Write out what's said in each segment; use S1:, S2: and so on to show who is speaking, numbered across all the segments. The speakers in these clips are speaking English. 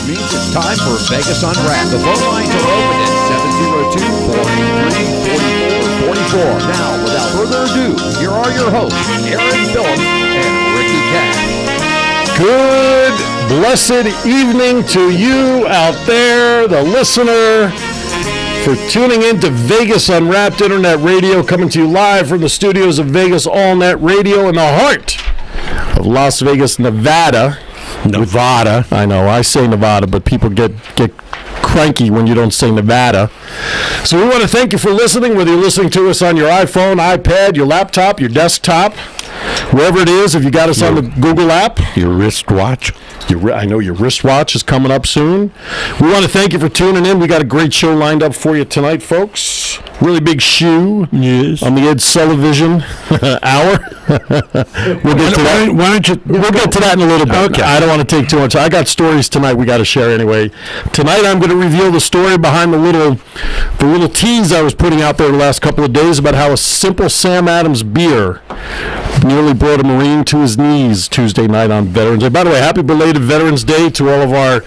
S1: means it's time for Vegas Unwrapped. The phone lines are open at 702-483-4444. Now, without further ado, here are your hosts, Aaron Phillips and Ricky Cash.
S2: Good, blessed evening to you out there, the listener, for tuning in to Vegas Unwrapped Internet Radio, coming to you live from the studios of Vegas All Net Radio in the heart of Las Vegas, Nevada. I know, I say Nevada, but people get cranky when you don't say Nevada. So we want to thank you for listening, whether you're listening to us on your iPhone, iPad, your laptop, your desktop, wherever it is. If you got us on the Google app,
S3: your wristwatch.
S2: I know your wristwatch is coming up soon. We want to thank you for tuning in. We got a great show lined up for you tonight, folks. Really big shoe on the Ed Sullivan hour. We'll get to that. We'll get to that in a little bit. Okay. I don't want to take too much. I got stories tonight we got to share anyway. Tonight I'm going to reveal the story behind the little tease I was putting out there the last couple of days about how a simple Sam Adams beer nearly brought a Marine to his knees Tuesday night on Veterans Day. By the way, happy belated Veterans Day to all of our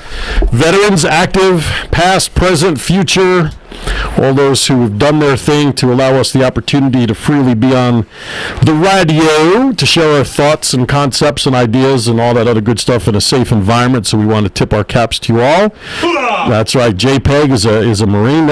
S2: veterans, active, past, present, future, all those who have done their thing to allow us the opportunity to freely be on the radio, to share our thoughts and concepts and ideas and all that other good stuff in a safe environment. So we want to tip our caps to you all. That's right. JPEG is a Marine.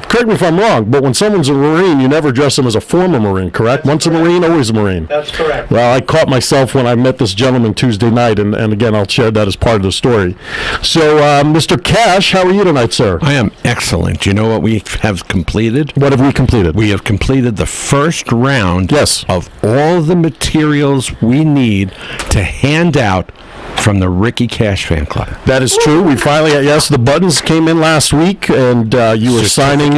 S2: Correct me if I'm wrong, but when someone's a Marine, you never address them as a former Marine, correct? Once correct. A Marine, always a Marine.
S4: That's correct.
S2: Well, I caught myself when I met this gentleman Tuesday night, and again, I'll share that as part of the story. So, Mr. Cash, how are you tonight, sir?
S3: I am excellent. You know what we have completed?
S2: What have we completed?
S3: We have completed the first round of all the materials we need to hand out from the Ricky Cash fan club.
S2: That is true. We finally, the buttons came in last week, and you were signing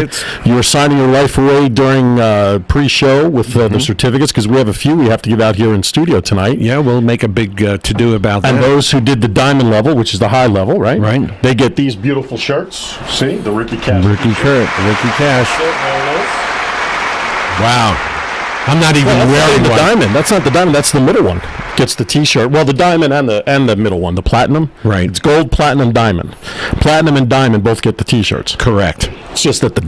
S2: your life away during pre-show with the certificates, because we have a few we have to give out here in studio tonight.
S3: Yeah, we'll make a big to-do about that.
S2: And those who did the diamond level, which is the high level, right? Right. They get these beautiful shirts. See, the Ricky Cash.
S3: Ricky Cash. Wow. I'm not even wearing
S2: the diamond. That's not the diamond. That's the middle one. Gets the T-shirt. Well, the diamond and the middle one, the platinum.
S3: Right.
S2: It's gold, platinum, diamond. Platinum and diamond both get the T-shirts.
S3: Correct.
S2: It's just that the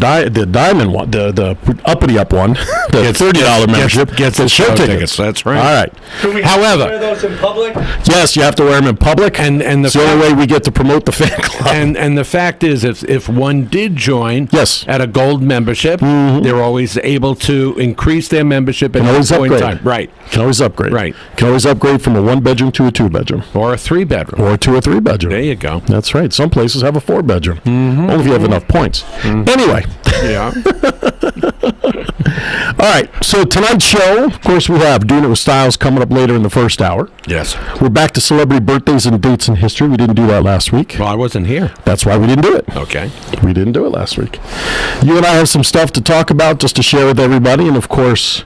S2: diamond one, the uppity up one, the $30 membership
S3: gets the show tickets. That's right.
S2: All right.
S4: Do we have to wear those in public?
S2: Yes, you have to wear them in public.
S3: And
S2: it's the only way we get to promote the fan club.
S3: And the fact is, if one did join at a gold membership, they're always able to increase their membership at any point in time. Right.
S2: Can always upgrade.
S3: Right.
S2: Can always upgrade from a 1-bedroom to a 2-bedroom.
S3: Or a 3-bedroom.
S2: Or a 2 or 3-bedroom.
S3: There you go.
S2: That's right. Some places have a 4-bedroom. Only if you have enough points. Anyway.
S3: Yeah.
S2: All right. So tonight's show, of course, we have Doin It With Stiles coming up later in the first hour.
S3: Yes.
S2: We're back to celebrity birthdays and dates in history. We didn't do that last week.
S3: Well, I wasn't here.
S2: That's why we didn't do it.
S3: Okay.
S2: We didn't do it last week. You and I have some stuff to talk about just to share with everybody. And, of course,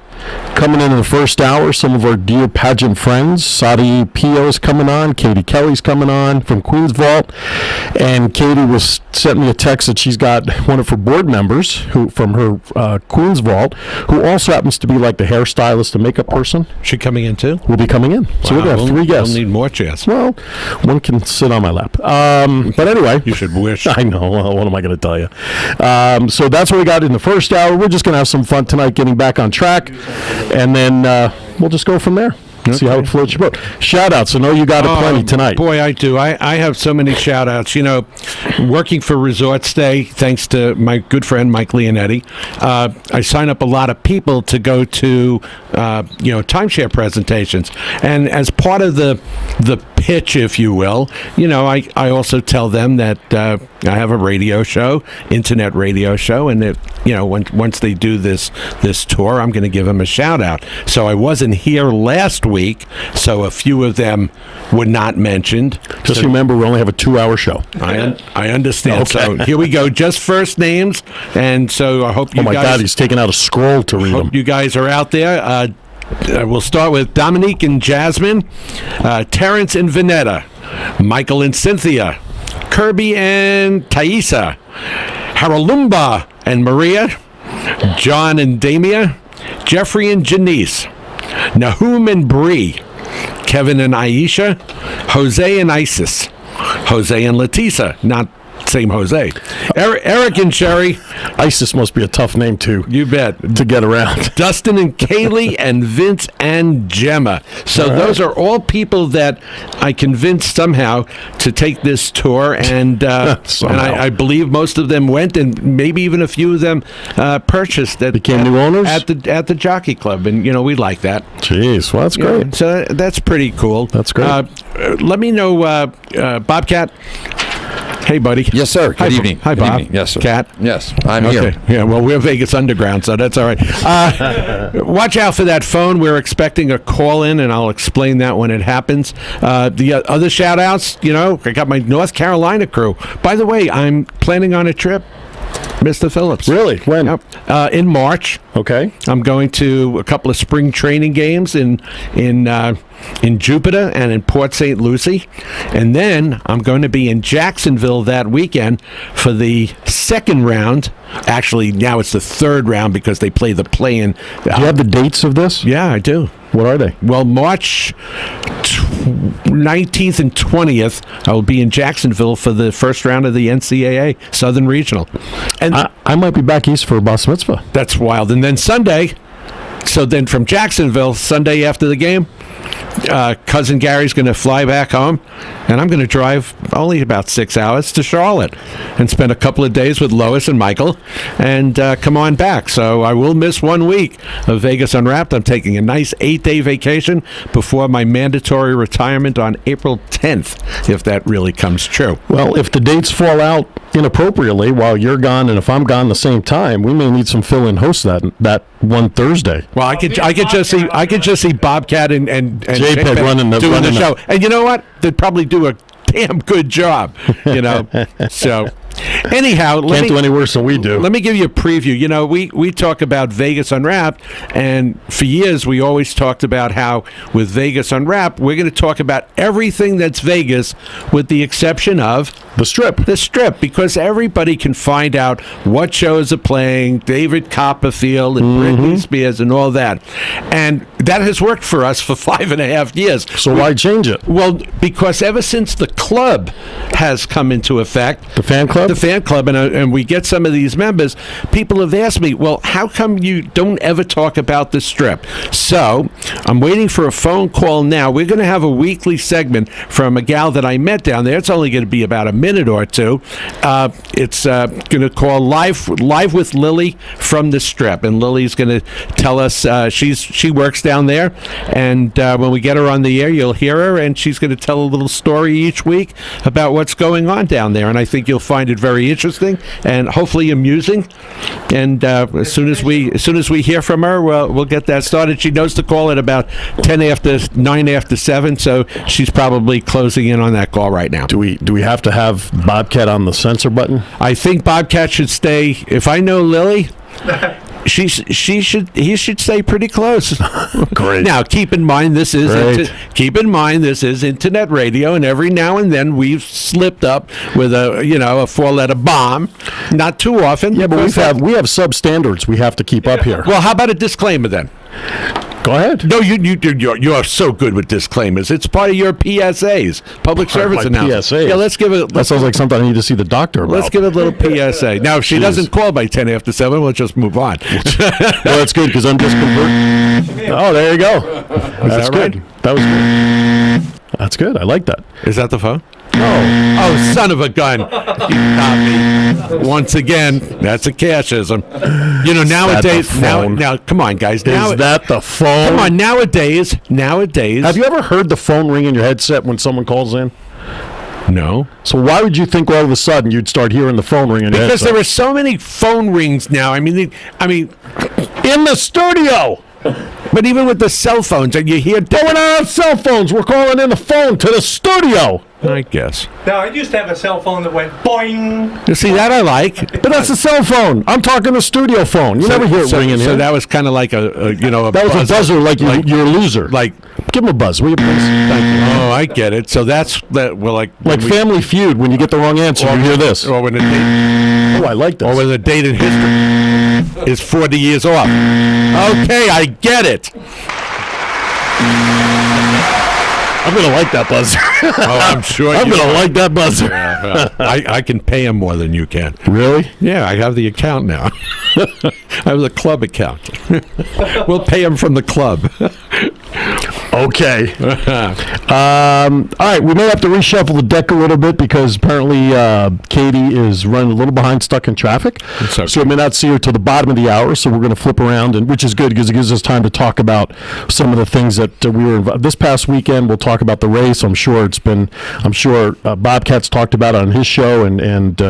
S2: coming in the first hour, some of our dear pageant friends. Sarai Pio is coming on. Katie Kelly's coming on from Queen's Vault. And Katie sent me a text that she's got one of her board members from her Queen's Vault, who also happens to be like the hairstylist and makeup person.
S3: She coming in too?
S2: Will be coming in. So we're going to have 3 guests.
S3: We'll need more chairs.
S2: Well, one can sit on my lap. But anyway.
S3: You should wish.
S2: I know. Well, what am I going to tell you? So that's what we got in the first hour. We're just going to have some fun tonight getting back on track. And then we'll just go from there. Okay. See how it floats your boat. Shout-outs. I know you got plenty tonight.
S3: Boy, I do. I have so many shout-outs. You know, working for Resort Stay, thanks to my good friend Mike Leonetti, I sign up a lot of people to go to, timeshare presentations. And as part of the pitch, if you will, I also tell them that I have a radio show, internet radio show, and that, once they do this tour, I'm going to give them a shout-out. So I wasn't here last week, so a few of them were not mentioned.
S2: Just remember, we only have a 2-hour show.
S3: I understand.
S2: Okay.
S3: So here we go. Just first names, and so I hope you guys...
S2: Oh, my God, he's taking out a scroll to read them.
S3: Hope you guys are out there. We'll start with Dominique and Jasmine, Terrence and Vanetta, Michael and Cynthia, Kirby and Thaisa, Haralumba and Maria, John and Damia, Jeffrey and Janice, Nahum and Bree, Kevin and Aisha, Jose and Isis, Jose and Letisa, not same Jose. Eric and Sherry.
S2: ISIS must be a tough name to
S3: bet.
S2: to get around.
S3: Dustin and Kaylee and Vince and Gemma. So those are all people that I convinced somehow to take this tour, and I believe most of them went, and maybe even a few of them purchased.
S2: Became new owners
S3: at the Jockey Club, and we like that.
S2: Jeez, well, that's great.
S3: Yeah, so that's pretty cool.
S2: That's great.
S3: Let me know, Bobcat. Hey, buddy.
S5: Yes, sir. Good evening.
S3: Hi, Bob.
S5: Good evening. Yes, sir.
S3: Cat.
S5: Yes, I'm here.
S3: Yeah, well, we're Vegas Underground, so that's all right. Watch out for that phone. We're expecting a call in, and I'll explain that when it happens. The other shout-outs, I got my North Carolina crew. By the way, I'm planning on a trip, Mr. Phillips.
S2: Really? When?
S3: Yep. In March.
S2: Okay.
S3: I'm going to a couple of spring training games in Jupiter and in Port St. Lucie. And then I'm going to be in Jacksonville that weekend for the second round. Actually, now it's the third round because they play the play-in.
S2: Do you have the dates of this?
S3: Yeah, I do.
S2: What are they?
S3: Well, March 19th and 20th, I will be in Jacksonville for the first round of the NCAA Southern Regional. And
S2: I might be back east for a Bas Mitzvah.
S3: That's wild. And then Sunday, so then from Jacksonville, Sunday after the game, cousin Gary's going to fly back home, and I'm going to drive only about 6 hours to Charlotte and spend a couple of days with Lois and Michael and come on back. So I will miss 1 week of Vegas Unwrapped. I'm taking a nice 8-day vacation before my mandatory retirement on April 10th, if that really comes true.
S2: Well, if the dates fall out inappropriately while you're gone and if I'm gone the same time, we may need some fill-in hosts that one Thursday.
S3: Well, I could just see Bobcat and
S2: JPEG running
S3: the show. And you know what? They'd probably do a damn good job, So, anyhow,
S2: can't do any worse than we do.
S3: Let me give you a preview. We talk about Vegas Unwrapped, and for years we always talked about how with Vegas Unwrapped, we're going to talk about everything that's Vegas with the exception of
S2: the Strip,
S3: because everybody can find out what shows are playing, David Copperfield and Britney Spears and all that. And that has worked for us for 5.5 years.
S2: So why change it?
S3: Well, because ever since the club has come into effect,
S2: the fan club,
S3: and we get some of these members, people have asked me, well, how come you don't ever talk about the Strip? So I'm waiting for a phone call now. We're going to have a weekly segment from a gal that I met down there. It's only going to be about a minute or two. It's going to call live with Lily from the Strip, and Lily's going to tell us she works down there, and when we get her on the air, you'll hear her, and she's going to tell a little story each week about what's going on down there, and I think you'll find it very interesting and hopefully amusing. And as soon as we hear from her, we'll get that started. She knows to call at about 9 after 7, so she's probably closing in on that call right now.
S2: Do we have to have Bobcat on the censor button?
S3: I think Bobcat should stay. If I know Lily, he should stay pretty close.
S2: Great.
S3: Now, keep in mind this is internet radio, and every now and then we've slipped up with a 4-letter bomb. Not too often.
S2: Yeah, but we have substandards we have to keep up here.
S3: Well, how about a disclaimer then?
S2: Go ahead.
S3: No, you're so good with disclaimers. It's part of your PSAs, public service announcement.
S2: PSAs.
S3: Yeah, let's give it.
S2: That sounds like something I need to see the doctor about.
S3: Let's give it a little PSA. Now, if she doesn't call by 10 after 7, we'll just move on.
S2: Well, that's good because I'm just converting. Oh, there you go. That's good.
S3: Right?
S2: That was good. That's good. I like that.
S3: Is that the phone?
S2: No.
S3: Oh, son of a gun. You got me. Once again, that's a cashism. Nowadays, now, come on, guys.
S2: Is that the phone?
S3: Come on, nowadays.
S2: Have you ever heard the phone ring in your headset when someone calls in?
S3: No.
S2: So why would you think all of a sudden you'd start hearing the phone ring in your headset?
S3: Because there are so many phone rings now. I mean,
S2: in the studio.
S3: But even with the cell phones, and you hear...
S2: But we're not on cell phones. We're calling in the phone to the studio.
S3: I guess.
S4: Now, I used to have a cell phone that went boing.
S3: You see, that I like.
S2: But that's a cell phone. I'm talking a studio phone. You never hear it ringing here.
S3: So that was kind of like a
S2: that was a buzzer, like you're a loser.
S3: Like,
S2: give him a buzz, will you please?
S3: Thank you. Oh, I get it. So that's that. Well, like
S2: Family Feud. When you get the wrong answer, you hear this.
S3: Or when a date.
S2: Oh, I like this.
S3: Or when the date in history is 40 years off. Okay, I get it.
S2: I'm going to like that buzzer.
S3: I'm sure
S2: I'm
S3: you
S2: going to
S3: are.
S2: like that buzzer.
S3: I can pay him more than you can.
S2: Really?
S3: Yeah, I have the account now. I have the club account. We'll pay him from the club.
S2: Okay. All right, we may have to reshuffle the deck a little bit because apparently Katie is running a little behind, stuck in traffic.
S3: Okay.
S2: So we may not see her till the bottom of the hour. So we're going to flip around, and which is good because it gives us time to talk about some of the things that we were involved. This past weekend, we'll talk about the race. I'm sure Bobcat's talked about it on his show, and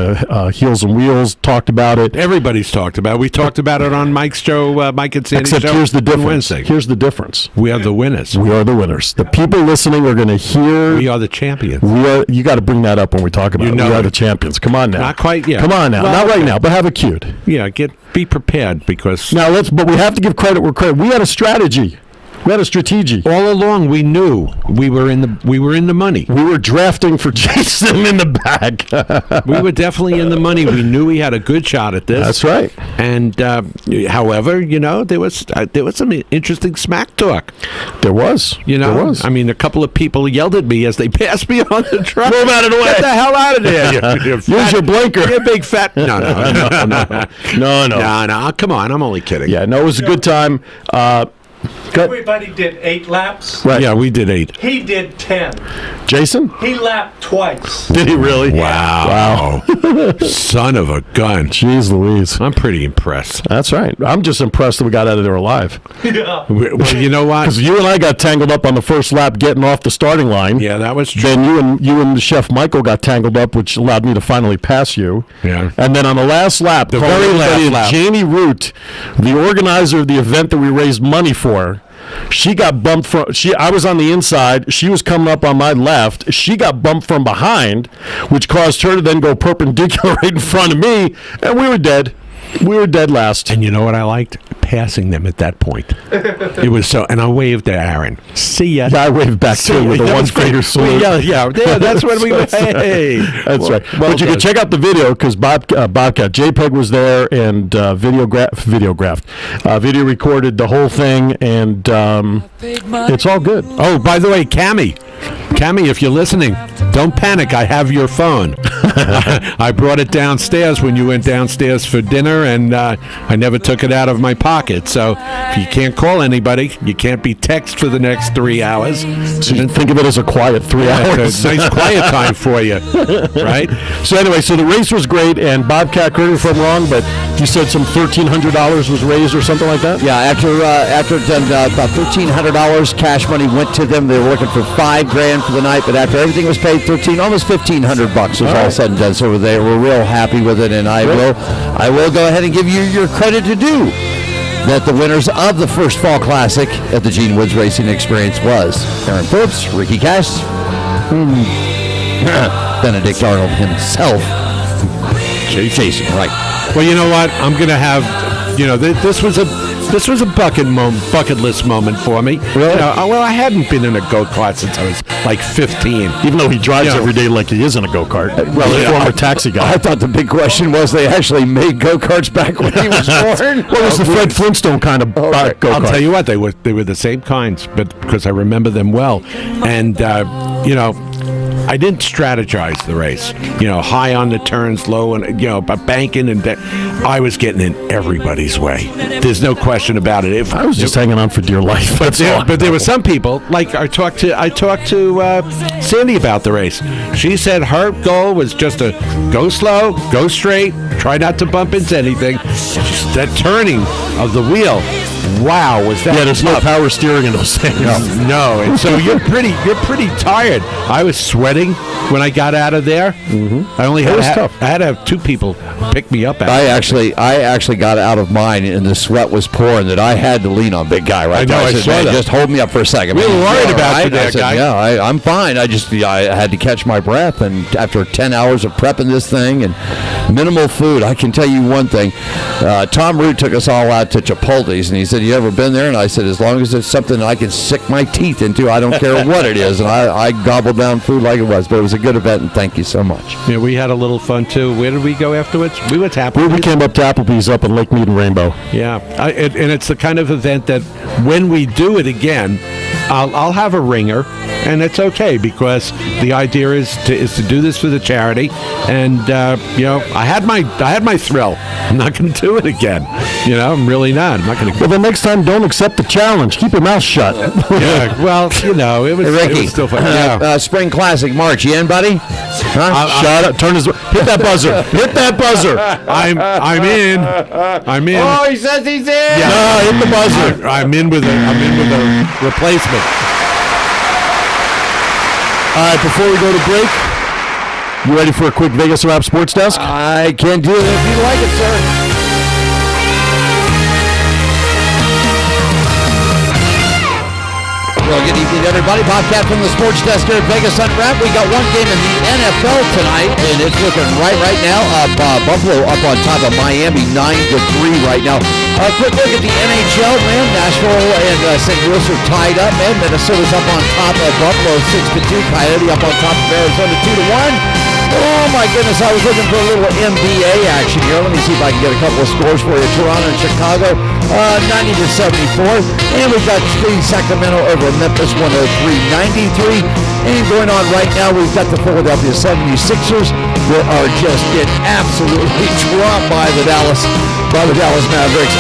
S2: Heels and Wheels talked about it.
S3: Everybody's talked about it. We talked about it on Mike's show, Mike and Sandy's
S2: Except
S3: show
S2: here's the
S3: on
S2: difference.
S3: Wednesday.
S2: Here's the difference.
S3: We are the winners.
S2: We are the winners. The people listening are going to hear.
S3: We are the champions.
S2: You got to bring that up when we talk about it. We are the champions. Come on now.
S3: Not quite yet.
S2: Come on now.
S3: Well,
S2: Not right now, but have it queued.
S3: Yeah, be prepared because
S2: Now but we have to give credit where credit. We had a strategy. We had a strategy.
S3: all along we knew we were in the money.
S2: We were drafting for Jason in the back.
S3: We were definitely in the money. We knew we had a good shot at this.
S2: That's right.
S3: And however, there was some interesting smack talk.
S2: There was. There was.
S3: I mean, a couple of people yelled at me as they passed me on the truck.
S2: Move out of the way.
S3: Get the hell out of there!
S2: Use your blinker.
S3: You big fat. No. No. Come on, I'm only kidding.
S2: Yeah, no, it was a good time.
S4: Everybody did 8 laps.
S2: Right.
S3: Yeah, we did 8.
S4: He did 10.
S2: Jason?
S4: He lapped twice.
S2: Did he really?
S3: Wow. Son of a gun.
S2: Jeez Louise.
S3: I'm pretty impressed.
S2: That's right. I'm just impressed that we got out of there alive.
S4: Yeah.
S3: Well, you know what?
S2: Because you and I got tangled up on the first lap getting off the starting line.
S3: Yeah, that was true.
S2: Then you and the chef Michael got tangled up, which allowed me to finally pass you.
S3: Yeah.
S2: And then on the last lap,
S3: The very last lap.
S2: Janie Root, the organizer of the event that we raised money for, she got bumped from. I was on the inside. She was coming up on my left. She got bumped from behind, which caused her to then go perpendicular right in front of me, and we were dead. We were dead last.
S3: And you know what I liked? Passing them at that point. It was so, and I waved to Aaron. See ya.
S2: Yeah, I waved back too with the one finger salute.
S3: Yeah, that's when we went. Hey,
S2: that's right. But you can check out the video because Bobcat JPEG was there and video recorded the whole thing, and it's all good.
S3: Oh, by the way, Cammy, if you're listening, don't panic. I have your phone. I brought it downstairs when you went downstairs for dinner, and I never took it out of my pocket. So if you can't call anybody, you can't be text for the next 3 hours.
S2: So you think of it as a quiet 3 hours.
S3: It's a nice quiet time for you, right?
S2: So anyway, so the race was great, and Bobcat, correct me if I'm wrong, but you said some $1,300 was raised or something like that?
S5: Yeah, after about $1,300 cash money went to them. They were looking for $5,000 for the night, but after everything was paid, almost $1,500 was all said and done. So they were real happy with it, and I will go ahead and give you your credit to do that. The winners of the first Fall Classic at the Gene Woods Racing Experience was Aaron Phillips, Ricky Cash, Benedict Arnold himself, Jason. Right.
S3: Well, you know what? I'm going to have, this was a bucket list moment for me.
S2: Really?
S3: Well, I hadn't been in a go-kart since I was like 15.
S2: Even though he drives every day like he is in a go-kart. Well, a former taxi guy.
S5: I thought the big question was they actually made go-karts back when he was born.
S2: Well, it was the Fred Flintstone kind of go-kart.
S3: I'll tell you what, they were the same kinds, but because I remember them well. And, I didn't strategize the race. High on the turns, low, and banking, and I was getting in everybody's way. There's no question about it.
S2: I was just hanging on for dear life.
S3: But there were some people, like I talked to Sandy about the race. She said her goal was just to go slow, go straight, try not to bump into anything. Just that turning of the wheel. Wow, was that?
S2: Yeah, there's no power steering in those things.
S3: No, and so you're pretty tired. I was sweating when I got out of there. Mm-hmm. I only had
S2: tough.
S3: I had to have 2 people pick me up.
S5: I actually got out of mine, and the sweat was pouring that I had to lean on Big Guy. Right?
S3: I know. I
S5: said,
S3: saw
S5: "Man,
S3: that.
S5: just hold me up for a second."
S3: We were worried about you there,
S5: I said,
S3: guy.
S5: Yeah, I'm fine. I had to catch my breath, and after 10 hours of prepping this thing and minimal food, I can tell you one thing. Tom Root took us all out to Chipotle's, and he said, "You ever been there?" And I said, "As long as it's something I can sick my teeth into, I don't care what it is." And I gobbled down food like it was, but it was a good event, and thank you so much.
S3: Yeah, we had a little fun too. Where did we go afterwards? We went to Applebee's.
S2: We came up to Applebee's up in Lake Mead and Rainbow.
S3: Yeah, and it's the kind of event that when we do it again, I'll have a ringer, and it's okay because the idea is to do this for the charity. And I had my thrill. I'm not going to do it again. I'm really not. I'm not going to.
S2: Well, the next time, don't accept the challenge. Keep your mouth shut.
S3: Yeah. Well, it was.
S5: Hey, Ricky,
S3: it was still fun. Yeah.
S5: Spring Classic March. You in, buddy? Huh?
S2: Shut up. Hit that buzzer. Hit that buzzer.
S3: I'm in. I'm in.
S5: Oh, he says he's in.
S3: Yeah.
S2: No, hit the buzzer.
S3: I'm in with a replacement.
S2: All right, before we go to break, you ready for a quick Vegas Unwrapped Sports Desk?
S5: I can do it if you like it, sir. Well, good evening, everybody. Bobcat from the Sports Desk here at Vegas Unwrapped. We got one game in the NFL tonight, and it's looking right now up. Buffalo up on top of Miami, 9-3 right now. Quick look at the NHL, man. Nashville and St. Louis are tied up, man. Minnesota's up on top of Buffalo, 6-2. Coyote up on top of Arizona, 2-1. Oh, my goodness, I was looking for a little NBA action here. Let me see if I can get a couple of scores for you. Toronto and Chicago, 90-74. And we've got Sacramento over Memphis, 103-93. And going on right now, we've got the Philadelphia 76ers that are just getting absolutely dropped by the Dallas Mavericks,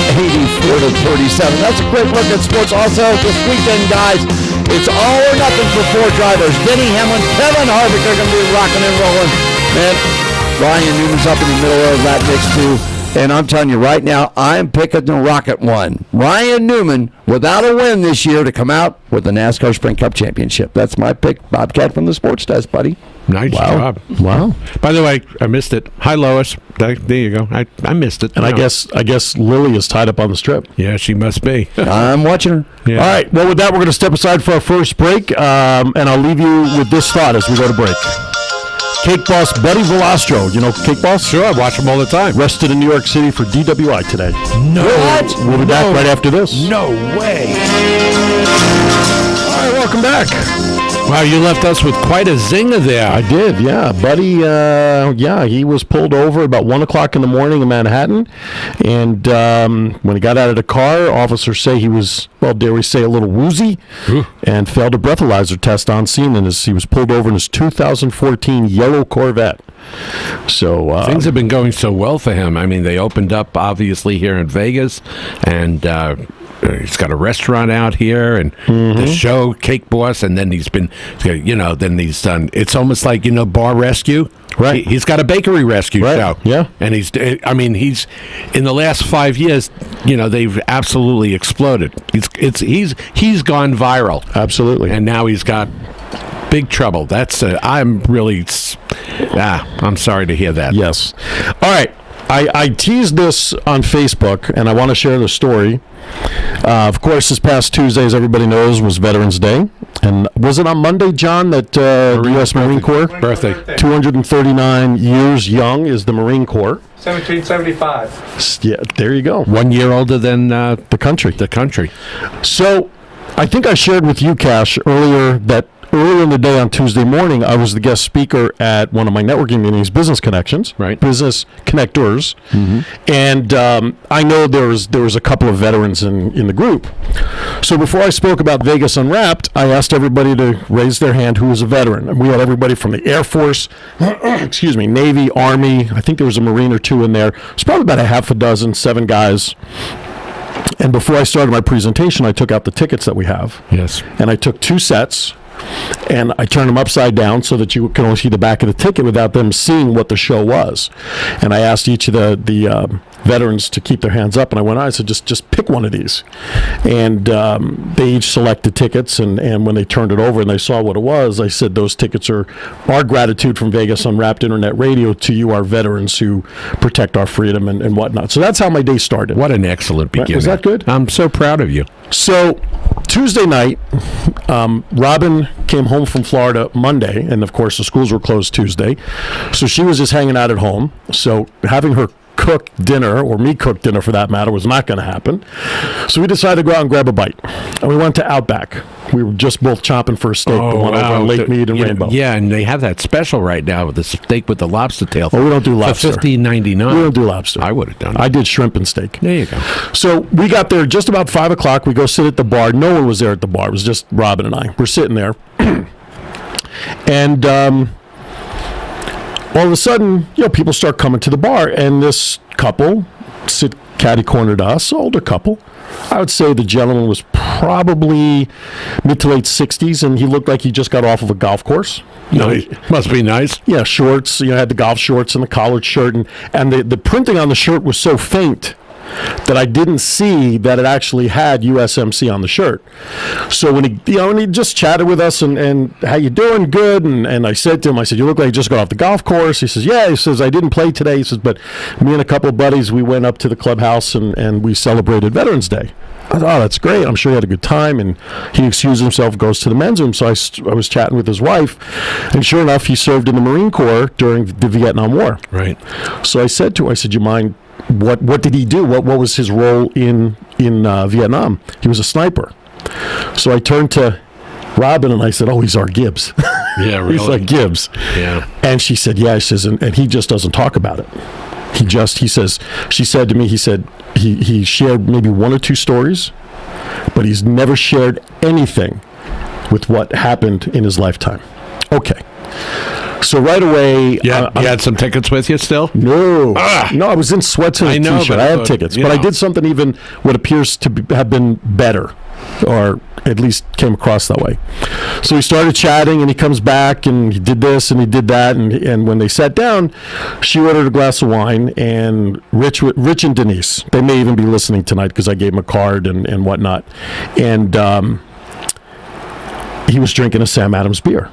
S5: 84-37. That's a quick look at sports. Also, this weekend, guys, it's all or nothing for four drivers. Denny Hamlin, Kevin Harvick are going to be rocking and rolling. Man, Ryan Newman's up in the middle of that mix, too. And I'm telling you right now, I'm picking the Rocket one. Ryan Newman, without a win this year, to come out with the NASCAR Sprint Cup Championship. That's my pick. Bobcat from the Sports Desk, buddy.
S3: Nice job.
S2: Wow.
S3: By the way, I missed it. Hi, Lois. There you go. I missed it.
S2: And I guess Lily is tied up on the strip.
S3: Yeah, she must be.
S5: I'm watching her.
S3: Yeah.
S2: All right. Well, with that, we're going to step aside for our first break, and I'll leave you with this thought as we go to break. Cake Boss Buddy Velastro. You know Cake Boss?
S3: Sure, I watch him all the time.
S2: Arrested in New York City for DWI today.
S3: No.
S5: What?
S2: We'll be back right after this.
S3: No way.
S2: All right, welcome back.
S3: Wow, you left us with quite a zinger there.
S2: I did, yeah. Buddy, he was pulled over about 1 o'clock in the morning in Manhattan. And when he got out of the car, officers say he was, well, dare we say, a little woozy and failed a breathalyzer test on scene. And he was pulled over in his 2014 yellow Corvette. So
S3: things have been going so well for him. I mean, they opened up, obviously, here in Vegas. And he's got a restaurant out here and the show Cake Boss, and then he's been, then he's done. It's almost like Bar Rescue.
S2: Right.
S3: He's got a bakery rescue show.
S2: Yeah.
S3: And he's in the last 5 years, they've absolutely exploded. He's gone viral.
S2: Absolutely.
S3: And now he's got big trouble. That's I'm really I'm sorry to hear that.
S2: Yes. All right. I teased this on Facebook, and I want to share the story. Of course, this past Tuesday, as everybody knows, was Veterans Day. And was it on Monday, John, that the U.S. Marine Corps?
S3: Birthday.
S2: 239 years young is the Marine Corps.
S4: 1775.
S2: Yeah, there you go.
S3: 1 year older than
S2: The country.
S3: the country.
S2: So I think I shared with you, Cash, earlier in the day on Tuesday morning, I was the guest speaker at one of my networking meetings, Business Connections,
S3: Right.
S2: Business Connectors, and I know there was a couple of veterans in the group. So before I spoke about Vegas Unwrapped, I asked everybody to raise their hand who was a veteran. And we had everybody from the Air Force, Navy, Army. I think there was a Marine or two in there. It's probably about a half a dozen, 7 guys. And before I started my presentation, I took out the tickets that we have.
S3: Yes.
S2: And I took 2 sets, and I turned them upside down so that you can only see the back of the ticket without them seeing what the show was. And I asked each of the veterans to keep their hands up, and I said, just pick one of these. And they each selected tickets, and when they turned it over and they saw what it was, I said, those tickets are our gratitude from Vegas Unwrapped Internet Radio to you, our veterans who protect our freedom and whatnot. So that's how my day started.
S3: What an excellent beginning.
S2: Was that good?
S3: I'm so proud of you.
S2: So Tuesday night, Robin came home from Florida Monday, and of course the schools were closed Tuesday. So she was just hanging out at home. So having her cook dinner, or me cook dinner for that matter, was not going to happen. So we decided to go out and grab a bite. And we went to Outback. We were just both chopping for a steak, the one over on Lake Mead and Rainbow.
S3: Yeah, and they have that special right now with the steak with the lobster tail.
S2: Well, we don't do lobster.
S3: For $15.99.
S2: We don't do lobster.
S3: I would have done it.
S2: I did shrimp and steak.
S3: There you go.
S2: So we got there just about 5 o'clock. We go sit at the bar. No one was there at the bar. It was just Robin and I. We're sitting there. And all of a sudden, people start coming to the bar, and this couple sit catty corner to us, older couple. I would say the gentleman was probably mid to late 60s, and he looked like he just got off of a golf course.
S3: Must be nice.
S2: Yeah, shorts. Had the golf shorts and the collared shirt, and the printing on the shirt was so faint that I didn't see that it actually had USMC on the shirt. So when he just chatted with us and how you doing? Good. And I said to him, you look like you just got off the golf course. He says, yeah. He says, I didn't play today. He says, but me and a couple of buddies, we went up to the clubhouse and we celebrated Veterans Day. I thought, that's great. I'm sure he had a good time. And he excused himself, goes to the men's room. So I was chatting with his wife, and sure enough, he served in the Marine Corps during the Vietnam War.
S3: Right.
S2: So I said to him, you mind, what did he do? What was his role in Vietnam? He was a sniper. So I turned to Robin and I said, he's our Gibbs.
S3: Yeah, really?
S2: He's like Gibbs.
S3: Yeah.
S2: And she said, yeah. She says, and he just doesn't talk about it. She said to me, he shared maybe one or two stories, but he's never shared anything with what happened in his lifetime. Okay. So right away...
S3: Yeah, you had some tickets with you still?
S2: No. No, I was in sweats and a T-shirt. I had tickets. But I did something even what appears to have been better, or at least came across that way. So we started chatting, and he comes back, and he did this, and he did that. And when they sat down, she ordered a glass of wine, and Rich and Denise, they may even be listening tonight because I gave him a card and whatnot. And he was drinking a Sam Adams beer.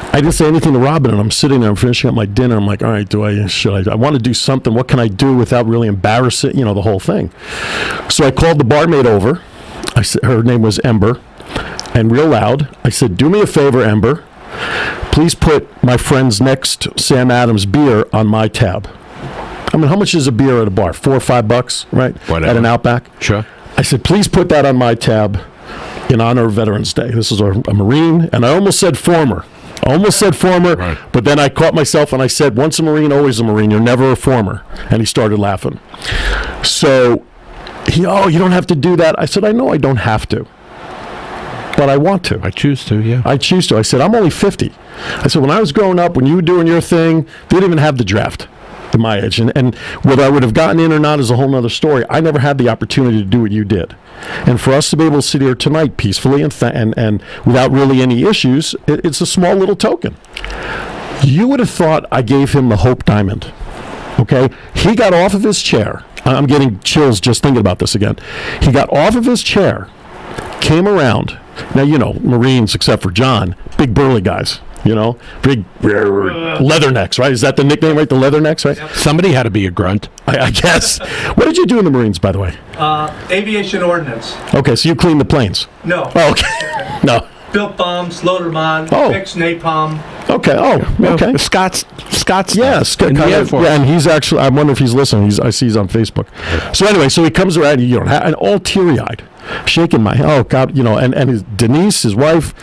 S2: I didn't say anything to Robin, and I'm sitting there, I'm finishing up my dinner. I'm like, all right, I want to do something. What can I do without really embarrassing, the whole thing? So I called the barmaid over. Her name was Ember, and real loud, I said, do me a favor, Ember. Please put my friend's next Sam Adams beer on my tab. I mean, how much is a beer at a bar? $4 or $5, right?
S3: Whatever.
S2: At an Outback?
S3: Sure.
S2: I said, please put that on my tab in honor of Veterans Day. This is a Marine, and I almost said former.
S3: Right.
S2: But then I caught myself and I said, once a Marine, always a Marine. You're never a former. And he started laughing. So you don't have to do that. I said, I know I don't have to, but I want to.
S3: I choose to, yeah.
S2: I choose to. I said, I'm only 50. I said, when I was growing up, when you were doing your thing, they didn't even have the draft at my age. And whether I would have gotten in or not is a whole other story. I never had the opportunity to do what you did. And for us to be able to sit here tonight peacefully and without really any issues, it's a small little token. You would have thought I gave him the Hope Diamond. Okay? He got off of his chair. I'm getting chills just thinking about this again. He got off of his chair, came around. Now, Marines, except for John, big burly guys. Big leathernecks, right? Is that the nickname, right? The leathernecks, right?
S3: Yep. Somebody had to be a grunt.
S2: I guess. What did you do in the Marines, by the way?
S4: Aviation ordnance.
S2: Okay, so you cleaned the planes.
S4: No.
S2: Oh, okay. No.
S4: Built bombs, loaded them on, fixed napalm.
S2: Okay. Okay.
S3: Scott's
S2: yeah, and he's actually, I wonder if he's listening. I see he's on Facebook. So anyway, he comes around, and all teary-eyed, shaking my head. Oh God, and Denise, his wife.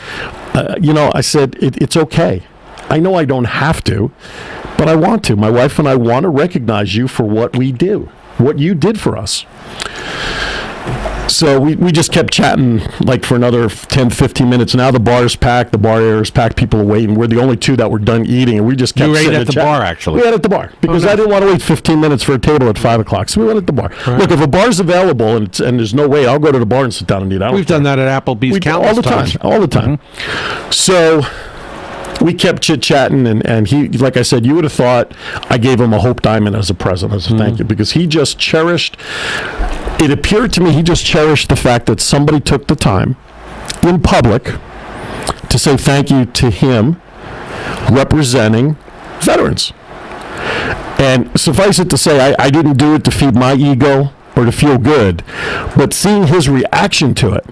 S2: I said, it's okay. I know I don't have to, but I want to. My wife and I want to recognize you for what we do, what you did for us. So we just kept chatting like for another 10, 15 minutes. Now the bar is packed, the bar area is packed, people are waiting. We're the only two that were done eating, and we just kept
S3: sitting
S2: at
S3: the bar, actually.
S2: We ate at the bar because I didn't want to wait 15 minutes for a table at 5 o'clock. So we went at the bar. Right. Look, if a bar's available and there's no way, I'll go to the bar and sit down and eat.
S3: We've done that at Applebee's countless times.
S2: All the time. Mm-hmm. So we kept chit-chatting, and he, like I said, you would have thought I gave him a Hope Diamond as a present, as a thank you, because he just cherished... It appeared to me he just cherished the fact that somebody took the time in public to say thank you to him representing veterans. And suffice it to say, I didn't do it to feed my ego or to feel good, but seeing his reaction to it,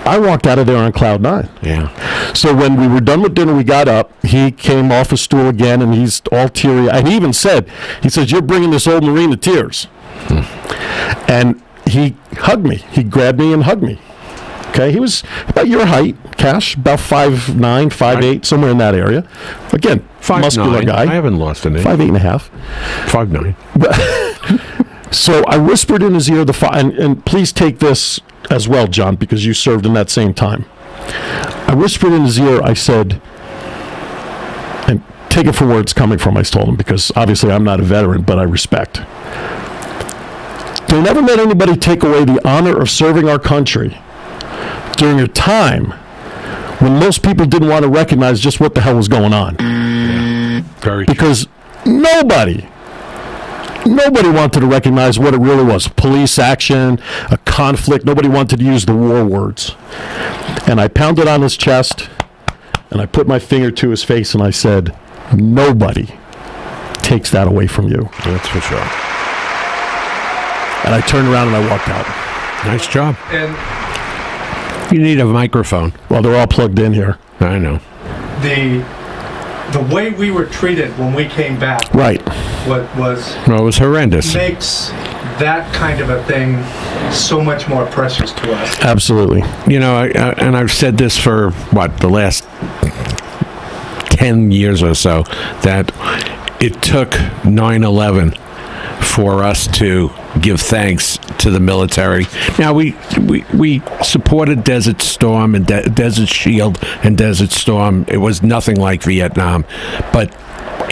S2: I walked out of there on cloud nine.
S3: Yeah.
S2: So when we were done with dinner, we got up. He came off a stool again, and he's all teary. And he even said, you're bringing this old Marine to tears. And he hugged me. He grabbed me and hugged me. Okay, he was about your height, Cash, about 5'9", 5'8", somewhere in that area. Again,
S3: 5'9".
S2: Muscular guy.
S3: I haven't lost an inch.
S2: 5'8" and a half.
S3: 5'9".
S2: So I whispered in his ear, and please take this as well, John, because you served in that same time. I whispered in his ear, I said, take it from where it's coming from, I told him, because obviously I'm not a veteran, but I respect. Don't ever let anybody take away the honor of serving our country during a time when most people didn't want to recognize just what the hell was going on.
S3: Very
S2: because nobody wanted to recognize what it really was. Police action, a conflict. Nobody wanted to use the war words. And I pounded on his chest, and I put my finger to his face, and I said, nobody takes that away from you.
S3: That's for sure.
S2: And I turned around and I walked out.
S3: Nice job.
S4: And
S3: You need a microphone.
S2: Well, they're all plugged in here.
S3: I know.
S4: the way we were treated when we came back,
S2: Right.
S4: what was
S3: Well, it was horrendous.
S4: makes that kind of a thing so much more precious to us.
S2: Absolutely.
S3: You know, and I've said this for, the last 10 years or so, that it took 9/11 for us to give thanks to the military. Now, we supported Desert Storm and Desert Shield and Desert Storm. It was nothing like Vietnam. But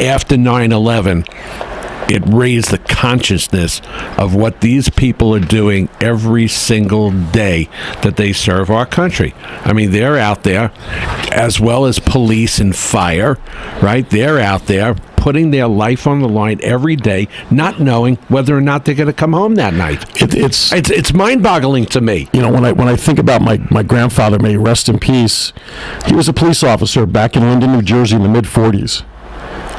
S3: after 9/11, it raised the consciousness of what these people are doing every single day that they serve our country. I mean, they're out there, as well as police and fire, right? They're out there putting their life on the line every day, not knowing whether or not they're going to come home that night. It's mind-boggling to me.
S2: You know, when I think about my grandfather, may he rest in peace, he was a police officer back in Linden, New Jersey in the mid-40s.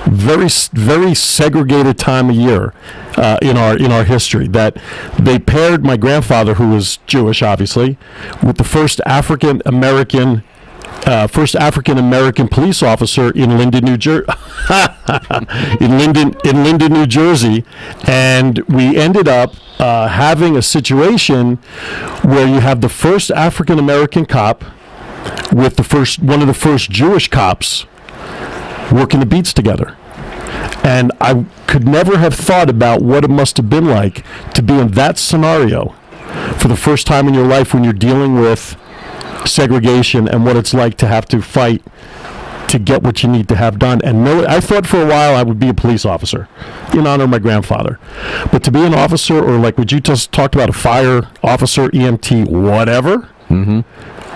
S2: Very, very segregated time of year in our history. That they paired my grandfather, who was Jewish, obviously, with the first African American police officer in Linden, New Jersey. in Linden, New Jersey, and we ended up having a situation where you have the first African American cop with one of the first Jewish cops working the beats together. And I could never have thought about what it must have been like to be in that scenario for the first time in your life when you're dealing with segregation and what it's like to have to fight to get what you need to have done. And I thought for a while I would be a police officer in honor of my grandfather. But to be an officer, or like what you just talked about, a fire officer, EMT, whatever,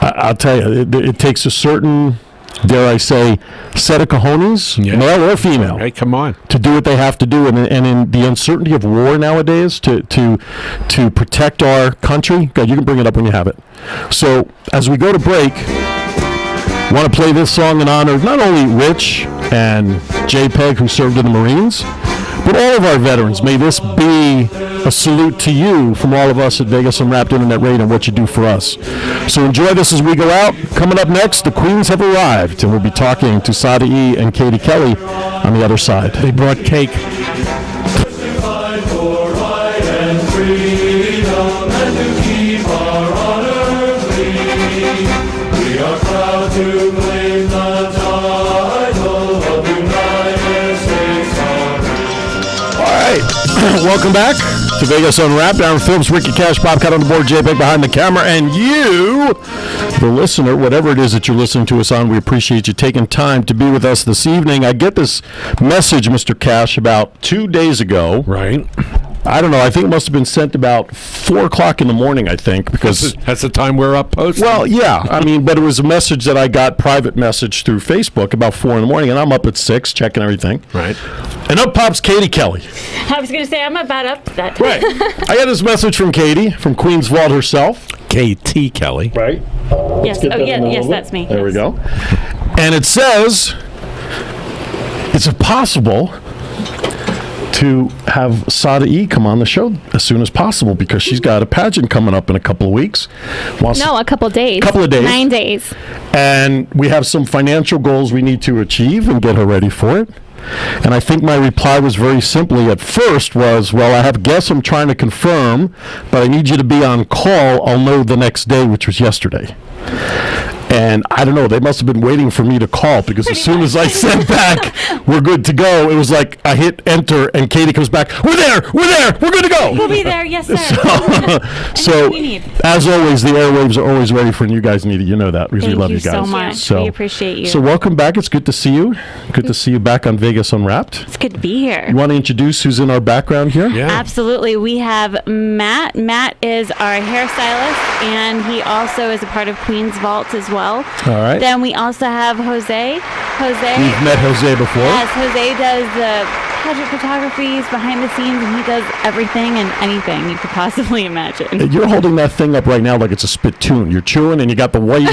S2: I'll tell you, it takes a certain, dare I say, set of cojones, male or female,
S3: Hey, come on,
S2: to do what they have to do. And in the uncertainty of war nowadays, to protect our country, God, you can bring it up when you have it. So as we go to break, I want to play this song in honor of not only Rich and JPEG, who served in the Marines, but all of our veterans. May this be a salute to you from all of us at Vegas Unwrapped Internet Radio and what you do for us. So enjoy this as we go out. Coming up next, the Queens have arrived, and we'll be talking to Sarai and Katie Kelly on the other side.
S3: they brought cake.
S2: Welcome back to Vegas Unwrapped. Aaron Phillips, Ricky Cash, Bob Cut on the board, JPEG behind the camera, and you, the listener, whatever it is that you're listening to us on, we appreciate you taking time to be with us this evening. I get this message, Mr. Cash, about 2 days ago.
S3: Right.
S2: I don't know. I think it must have been sent about 4 o'clock in the morning, I think, because...
S3: That's the time we're up posting.
S2: Well, yeah. I mean, but it was a message that I got, private message through Facebook, about 4 in the morning, and I'm up at 6 checking everything.
S3: Right.
S2: And up pops Katie Kelly.
S6: I was going to say, I'm about up to that time.
S2: Right. I got this message from Katie, from Queen's Vault herself.
S3: KT Kelly.
S2: Right.
S6: Yes. Oh, yeah. Yes, that's me.
S2: There we go. And it says, is it possible to have Sarai come on the show as soon as possible, because she's got a pageant coming up in a couple of weeks.
S7: No, a couple days.
S2: Couple of days.
S7: 9 days.
S2: And we have some financial goals we need to achieve and get her ready for it. And I think my reply was very simply at first was, well, I have guests I'm trying to confirm, but I need you to be on call. I'll know the next day, which was yesterday. And I don't know, they must have been waiting for me to call, because as soon as I sent back, we're good to go, it was like I hit enter and Katie comes back, we're there, we're good to go.
S6: We'll be there, yes, sir.
S2: So,
S6: we need.
S2: as always, the airwaves are always ready for when you guys need it. You know that, because we
S6: Thank
S2: love
S6: you
S2: you guys.
S6: so much. We appreciate you.
S2: So welcome back. It's good to see you. Good to see you back on Vegas Unwrapped.
S6: It's good to be here.
S2: You want to introduce who's in our background here?
S3: Yeah.
S6: Absolutely. We have Matt. Matt is our hairstylist, and he also is a part of Queen's Vault as well.
S2: All right.
S6: Then we also have Jose.
S2: We've met Jose before.
S6: Yes, Jose does the pageant photographies behind the scenes, and he does everything and anything you could possibly imagine.
S2: You're holding that thing up right now like it's a spittoon. You're chewing and you got the white.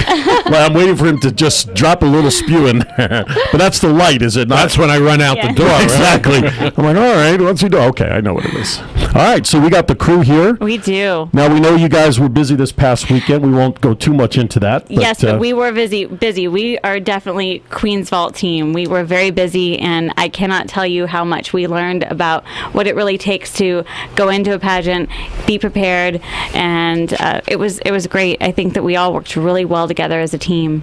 S2: Well, I'm waiting for him to just drop a little spew in there. But that's the light, is it not?
S3: That's when I run out the door. Right?
S2: Exactly. I'm like, all right, what's he do? Okay, I know what it is. All right, so we got the crew here.
S6: We do.
S2: Now, we know you guys were busy this past weekend. We won't go too much into that. But,
S6: yes, but we were busy. We are definitely Queen's Vault team. We were very busy, and I cannot tell you how much we learned about what it really takes to go into a pageant, be prepared, and it was great. I think that we all worked really well together as a team.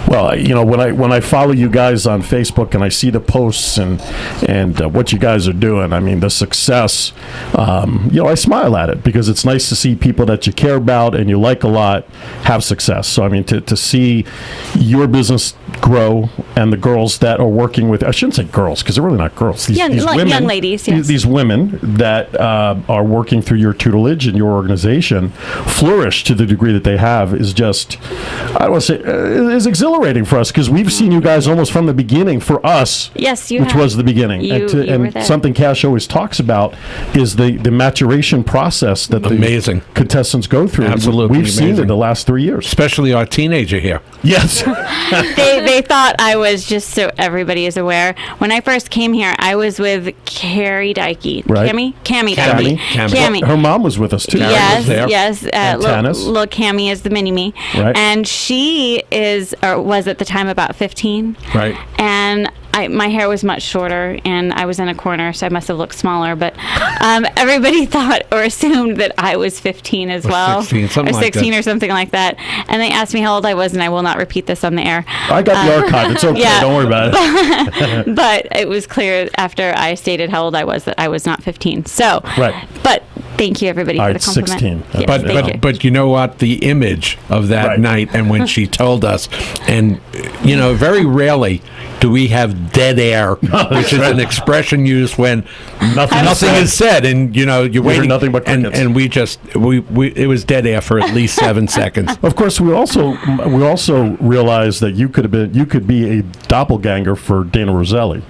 S2: Well, you know, when I follow you guys on Facebook and I see the posts and what you guys are doing, I mean, the success, you know, I smile at it, because it's nice to see people that you care about and you like a lot have success. So, I mean, to see your business grow, and the girls that are working with, I shouldn't say girls, because they're really not girls. These women,
S6: young ladies, yes.
S2: These women that are working through your tutelage and your organization flourish to the degree that they have is just, I don't want to say, is exhilarating for us, because we've seen you guys almost from the beginning for us.
S6: Yes, you
S2: which
S6: have.
S2: was the beginning.
S6: You were there.
S2: Something Cash always talks about is the maturation process that
S3: Amazing.
S2: the contestants go through.
S3: Absolutely
S2: We've seen it
S3: amazing.
S2: the last 3 years.
S3: Especially our teenager here.
S2: Yes.
S6: They thought I was, just so everybody is aware, when I first came here, I was with Carrie Dykey.
S2: Right.
S6: Cammy
S3: Cammy.
S6: Dykey.
S2: Her mom was with us too.
S6: Yes,
S3: was there.
S6: yes.
S2: Tannis.
S6: Little Cammy is the mini-me.
S2: Right.
S6: And she is, or was at the time, about 15.
S3: Right.
S6: And my hair was much shorter, and I was in a corner, so I must have looked smaller. But everybody thought or assumed that I was 15 as well.
S3: 16, something
S6: or
S3: like
S6: 16
S3: that.
S6: or something like that. And they asked me how old I was, and I will not repeat this on the air.
S2: I got the archive. It's okay.
S6: yeah.
S2: Don't worry about it.
S6: But it was clear after I stated how old I was that I was not 15. So,
S2: Right.
S6: But thank you, everybody,
S2: All
S6: for
S2: right,
S6: the compliment.
S2: 16.
S6: Yes, thank you.
S3: But you know what? The image of that
S2: Right.
S3: night, and when she told us, and you know, very rarely do we have dead air, which is an expression used when nothing is said, and you know, you're waiting,
S2: nothing but crickets.
S3: and we it was dead air for at least 7 seconds.
S2: Of course, we also realized that you could be a doppelganger for Dana Roselli,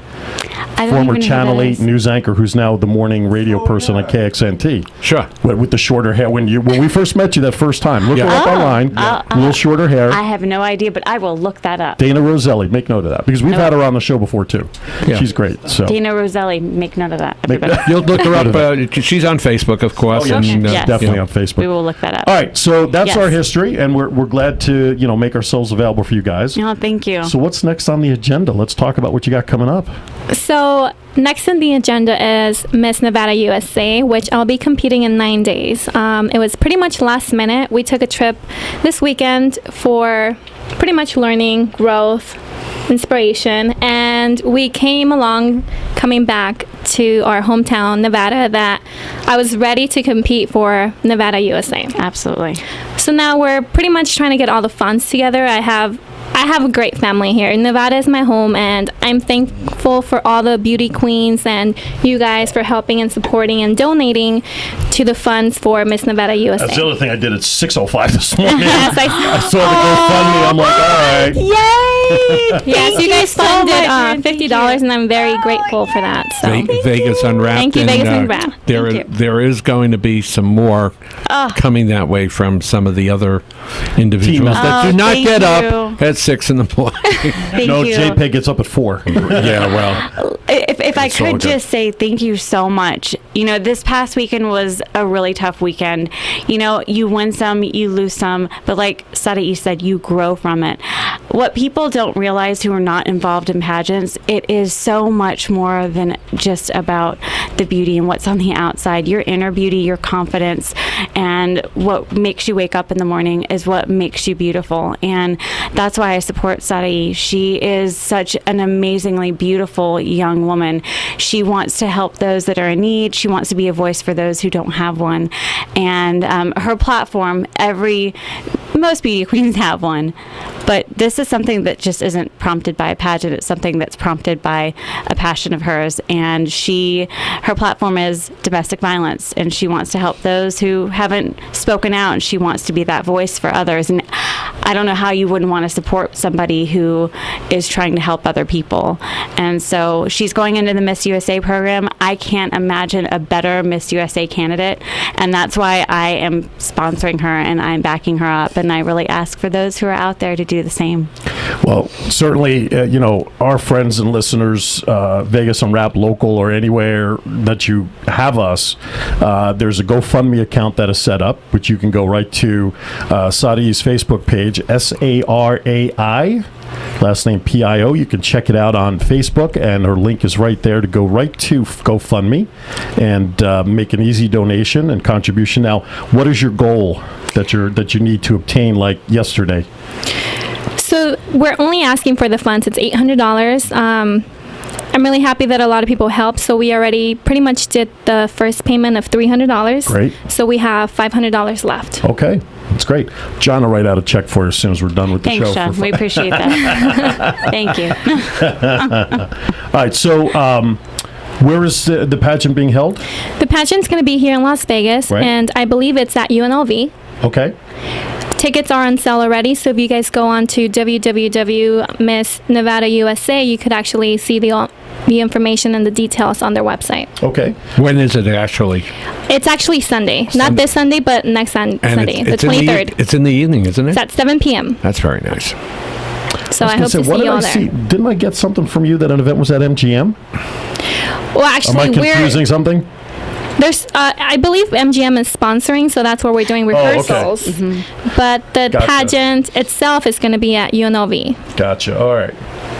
S6: I don't
S2: former
S6: even know who
S2: Channel
S6: that
S2: 8
S6: is.
S2: news anchor who's now the morning radio person on KXNT.
S3: Sure.
S2: With the shorter hair. When we first met you that first time, look her up online. A little shorter hair.
S6: I have no idea, but I will look that up.
S2: Dana Roselli, make note of that, because we've had her on the show before too.
S3: Yeah.
S2: She's great. So
S6: Dana Roselli, make note of that, everybody.
S3: You'll look her up. She's on Facebook, of course.
S2: Oh, yes.
S3: and,
S6: Yes.
S2: definitely
S3: yeah.
S2: on Facebook.
S6: We will look that up.
S2: All right, so that's
S6: Yes.
S2: our history, and we're glad to make ourselves available for you guys.
S6: Oh, thank you.
S2: So what's next on the agenda? Let's talk about what you got coming up.
S7: So next on the agenda is Miss Nevada USA, which I'll be competing in 9 days. It was pretty much last minute. We took a trip this weekend for pretty much learning, growth, inspiration, and we coming back to our hometown, Nevada, that I was ready to compete for Nevada USA.
S6: Absolutely.
S7: So now we're pretty much trying to get all the funds together. I have a great family here. Nevada is my home, and I'm thankful for all the beauty queens and you guys for helping and supporting and donating to the funds for Miss Nevada USA.
S2: That's the other thing I did at 6:05 this morning.
S7: Yes,
S2: I saw the GoFundMe. I'm like, all right.
S6: Yay!
S7: Yes, you guys
S6: so
S7: funded
S6: much, man. Thank
S7: $50,
S6: you.
S7: and I'm very grateful for that. So.
S3: Vegas Unwrapped.
S7: Thank you,
S3: and,
S7: Vegas Unwrapped.
S3: There,
S6: Thank you.
S3: there is going to be some more coming that way from some of the other individuals
S2: members.
S3: that do not
S6: thank
S3: get
S6: you.
S3: up at 6 in the morning.
S6: Thank
S2: No,
S6: you.
S2: JPEG gets up at 4.
S3: Yeah, well,
S6: If I
S3: It's all
S6: could
S3: good.
S6: just say thank you so much. This past weekend was a really tough weekend. You win some, you lose some, but like Sarai said, you grow from it. what people don't realize who are not involved in pageants, it is so much more than just about the beauty and what's on the outside. Your inner beauty, your confidence, and what makes you wake up in the morning is what makes you beautiful. And that's why I support Sarai. She is such an amazingly beautiful young woman. She wants to help those that are in need. She wants to be a voice for those who don't have one. And her platform, most beauty queens have one, but this is something that just isn't prompted by a pageant. It's something that's prompted by a passion of hers, and her platform is domestic violence, and she wants to help those who haven't spoken out, and she wants to be that voice for others. And I don't know how you wouldn't want to support somebody who is trying to help other people. And so she's going into the Miss USA program. I can't imagine a better Miss USA candidate, and that's why I am sponsoring her and I'm backing her up. And I really ask for those who are out there to do the same.
S2: Well, certainly, our friends and listeners, Vegas Unwrapped local or anywhere that you have us, there's a GoFundMe account that is set up, which you can go right to Sarai's Facebook page, Sarai. Last name Pio. You can check it out on Facebook, and her link is right there to go right to GoFundMe and make an easy donation and contribution. Now, what is your goal that you need to obtain, like yesterday?
S7: So we're only asking for the funds. It's $800. I'm really happy that a lot of people helped. So we already pretty much did the first payment of $300.
S2: Great.
S7: So we have $500 left.
S2: Okay. That's great. John will write out a check for you as soon as we're done with the show.
S6: Thanks, John. We appreciate that. Thank you.
S2: All right. So where is the pageant being held?
S7: The pageant's going to be here in Las Vegas,
S2: right.
S7: And I believe it's at UNLV.
S2: Okay.
S7: Tickets are on sale already, so if you guys go on to Miss Nevada USA, you could actually see the information and the details on their website.
S2: Okay.
S3: When is it actually?
S7: It's actually Sunday. Not this Sunday, but next Sunday, the 23rd.
S3: It's in the evening, isn't it?
S7: It's at 7 p.m.
S3: That's very nice.
S7: So I hope to see you all there.
S2: Didn't I get something from you that an event was at MGM?
S7: Well, actually,
S2: am I confusing something?
S7: There's, I believe MGM is sponsoring, so that's where we're doing rehearsals.
S2: Oh, okay.
S7: Mm-hmm. But the pageant itself is going to be at UNLV.
S2: Gotcha. All right.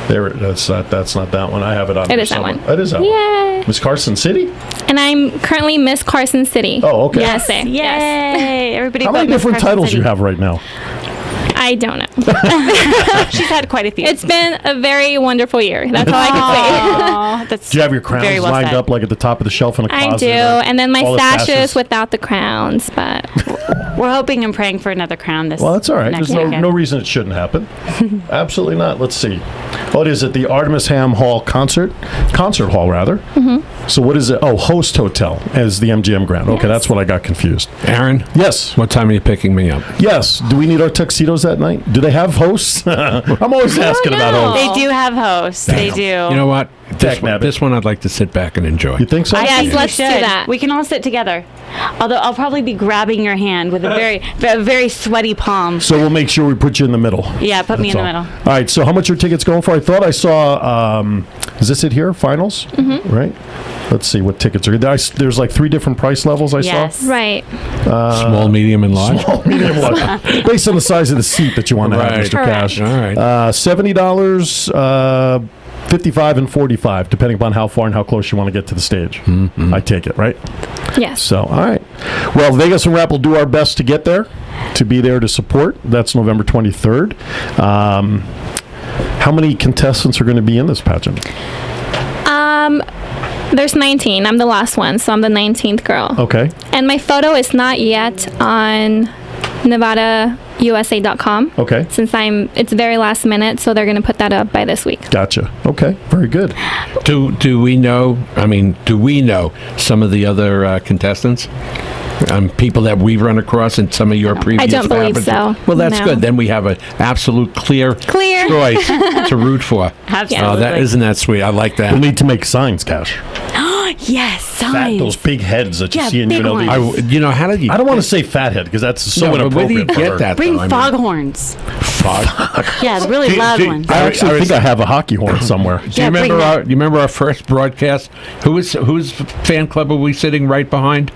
S2: That's not that one. I have it on.
S7: It is that one.
S2: It is that one. Miss Carson City?
S7: And I'm currently Miss Carson City.
S2: Oh, okay.
S7: Yes.
S6: Yay!
S7: Yes.
S6: Everybody.
S2: How many different titles you have right now?
S7: I don't know.
S6: She's had quite a few.
S7: It's been a very wonderful year. That's all I can say.
S2: Do you have your crowns lined up like at the top of the shelf in a closet?
S7: I do, and then my sashes without the crowns, but
S6: we're hoping and praying for another crown this.
S2: Well, that's all right. There's
S6: weekend.
S2: no reason it shouldn't happen. Absolutely not. Let's see. What is it? The Artemis Ham Hall concert hall rather. Mm-hmm. So what is it? Oh, Host Hotel as the MGM Grand. Okay, that's what I got confused.
S3: Aaron?
S2: Yes.
S3: What time are you picking me up?
S2: Yes. Do we need our tuxedos that night? Do they have hosts? I'm always asking about hosts.
S6: They do have hosts. They do.
S3: You know what? This one I'd like to sit back and enjoy.
S2: You think so?
S7: Yes, let's do that.
S6: We can all sit together. Although I'll probably be grabbing your hand with a very sweaty palm.
S2: So we'll make sure we put you in the middle.
S6: Yeah, put me in the middle.
S2: All right. So how much are tickets going for? I thought I saw. Is this it here? Finals. Mm-hmm. Right. Let's see what tickets are. There's like 3 different price levels I saw.
S7: Right.
S3: Small, medium, and large.
S2: Small, medium, large. Based on the size of the seat that you want to have, Mr. Cash.
S3: All right.
S2: $70, $55, and $45, depending upon how far and how close you want to get to the stage. Mm-hmm. I take it, right?
S7: Yes.
S2: So, all right. Well, Vegas Unwrapped will do our best to get there, to be there to support. That's November 23rd. How many contestants are going to be in this pageant?
S7: There's 19. I'm the last one, so I'm the 19th girl.
S2: Okay.
S7: And my photo is not yet on NevadaUSA.com.
S2: Okay.
S7: Since it's very last minute, so they're going to put that up by this week.
S2: Gotcha. Okay. Very good.
S3: Do we know some of the other contestants? People that we've run across in some of your previous
S7: I don't believe so.
S3: Well, that's
S7: No.
S3: good. Then we have an absolute clear choice to root for.
S6: Absolutely.
S3: Isn't that sweet? I like that.
S2: We'll need to make signs, Cash.
S6: Yes, signs.
S2: Those big heads that you see in
S6: big
S2: UNLV.
S6: ones.
S3: How did you?
S2: I don't want to say fat head because that's so
S3: Where do you
S2: inappropriate for
S3: get
S2: her.
S3: that?
S6: Bring
S3: though?
S6: foghorns. Yeah, the really loud one.
S2: I actually think I have a hockey horn somewhere.
S3: Do you remember our first broadcast? Whose fan club were we sitting right behind?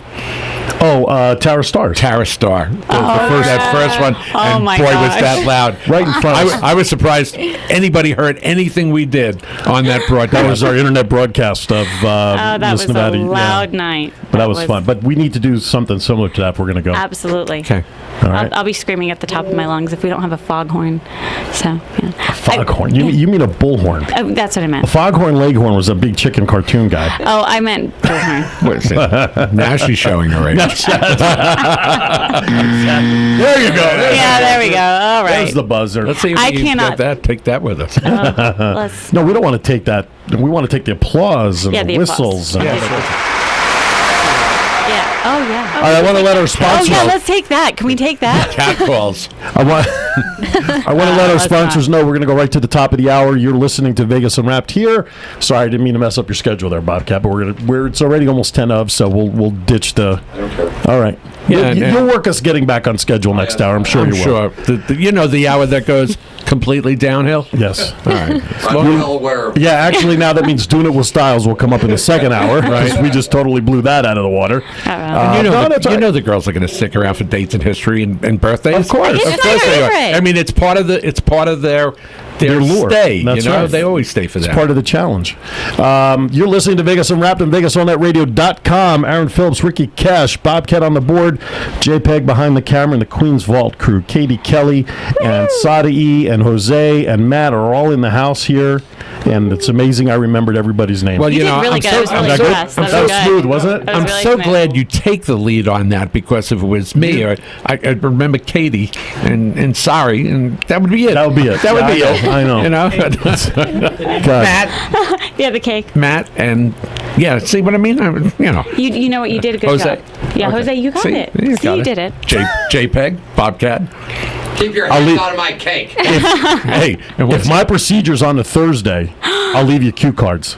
S2: Oh, Tara Star.
S3: Tara Star. That first one.
S6: Oh,
S3: and
S6: my
S3: boy,
S6: gosh.
S3: was that loud.
S2: Right in front of us.
S3: I was surprised anybody heard anything we did on that broadcast.
S2: That was our internet broadcast of
S6: That
S2: Miss
S6: was
S2: Nevada.
S6: a loud night.
S2: But that was fun. But we need to do something similar to that if we're going to go.
S6: Absolutely.
S3: Okay.
S2: All right.
S6: I'll be screaming at the top of my lungs if we don't have a foghorn. So, yeah.
S2: Foghorn. You mean a bullhorn?
S6: Oh, that's what I meant.
S2: Foghorn Leghorn was a big chicken cartoon guy.
S6: Oh, I meant bullhorn.
S3: What is it? Now she's showing already.
S2: There you go.
S6: Yeah, there we go. All right.
S2: There's the buzzer.
S3: Let's see if
S6: I
S3: we can
S6: cannot-
S3: get that. Take that with us.
S6: Let's,
S2: No, we don't want to take that. We want to take the applause and
S6: Yeah,
S2: the
S6: the
S2: whistles.
S6: applause.
S2: And
S6: yeah. Oh, yeah.
S2: All right, I want to let our
S6: Oh,
S2: sponsor.
S6: yeah, let's take that. Can we take that?
S3: Cat calls.
S2: I want to let our
S6: let's
S2: sponsors know we're going to go right to the top of the hour. You're listening to Vegas Unwrapped here. Sorry, I didn't mean to mess up your schedule there, Bobcat. But it's already almost 10 of, so we'll ditch the. I don't care. All right.
S3: Yeah,
S2: You'll work us getting back on schedule next hour. I'm sure
S3: I'm
S2: you will.
S3: sure. The hour that goes completely downhill.
S2: Yes.
S3: All right.
S8: I'm well aware of it.
S2: Yeah, actually, now that means Doing It With Stiles will come up in the second hour. Right. We just totally blew that out of the water.
S3: And you know the girls are going to stick around for dates in history and birthdays.
S2: Of course.
S6: It's
S3: Of course
S6: my
S3: they are.
S6: favorite.
S3: I mean, it's part of their
S2: lure.
S3: stay.
S2: That's
S3: you know,
S2: right.
S3: they always stay for that.
S2: It's part of the challenge. You're listening to Vegas Unwrapped and VegasOnNetRadio.com. Aaron Phillips, Ricky Cash, Bobcat on the board, JPEG behind the camera, and the Queen's Vault crew. Katie Kelly and Sarai and Jose and Matt are all in the house here. And it's amazing I remembered everybody's name.
S3: Well,
S6: You
S3: you
S6: did
S3: know,
S6: really
S3: I'm
S6: good.
S3: so,
S6: I was really
S2: that good?
S6: impressed.
S2: That
S6: was
S2: was
S6: good.
S2: smooth, wasn't it?
S6: That was
S3: I'm
S6: really
S3: so
S6: smooth.
S3: glad you take the lead on that, because if it was me, I remember Katie and Sari, and that would be it.
S2: That would be it.
S3: That would be
S2: Yeah,
S3: it.
S2: I know.
S3: You know,
S2: God.
S6: Yeah, the cake.
S3: Matt, and yeah. See what I mean?
S6: You know what? You did a good
S3: Jose.
S6: job. Yeah,
S3: Okay.
S6: Jose, you got
S3: See?
S6: it.
S3: You
S6: See,
S3: got
S6: you
S3: it.
S6: did it.
S3: JPEG, Bobcat.
S8: Keep your
S2: I'll
S8: hands
S2: leave-
S8: out of my cake.
S2: Hey, if my procedure's on a Thursday, I'll leave you cue cards.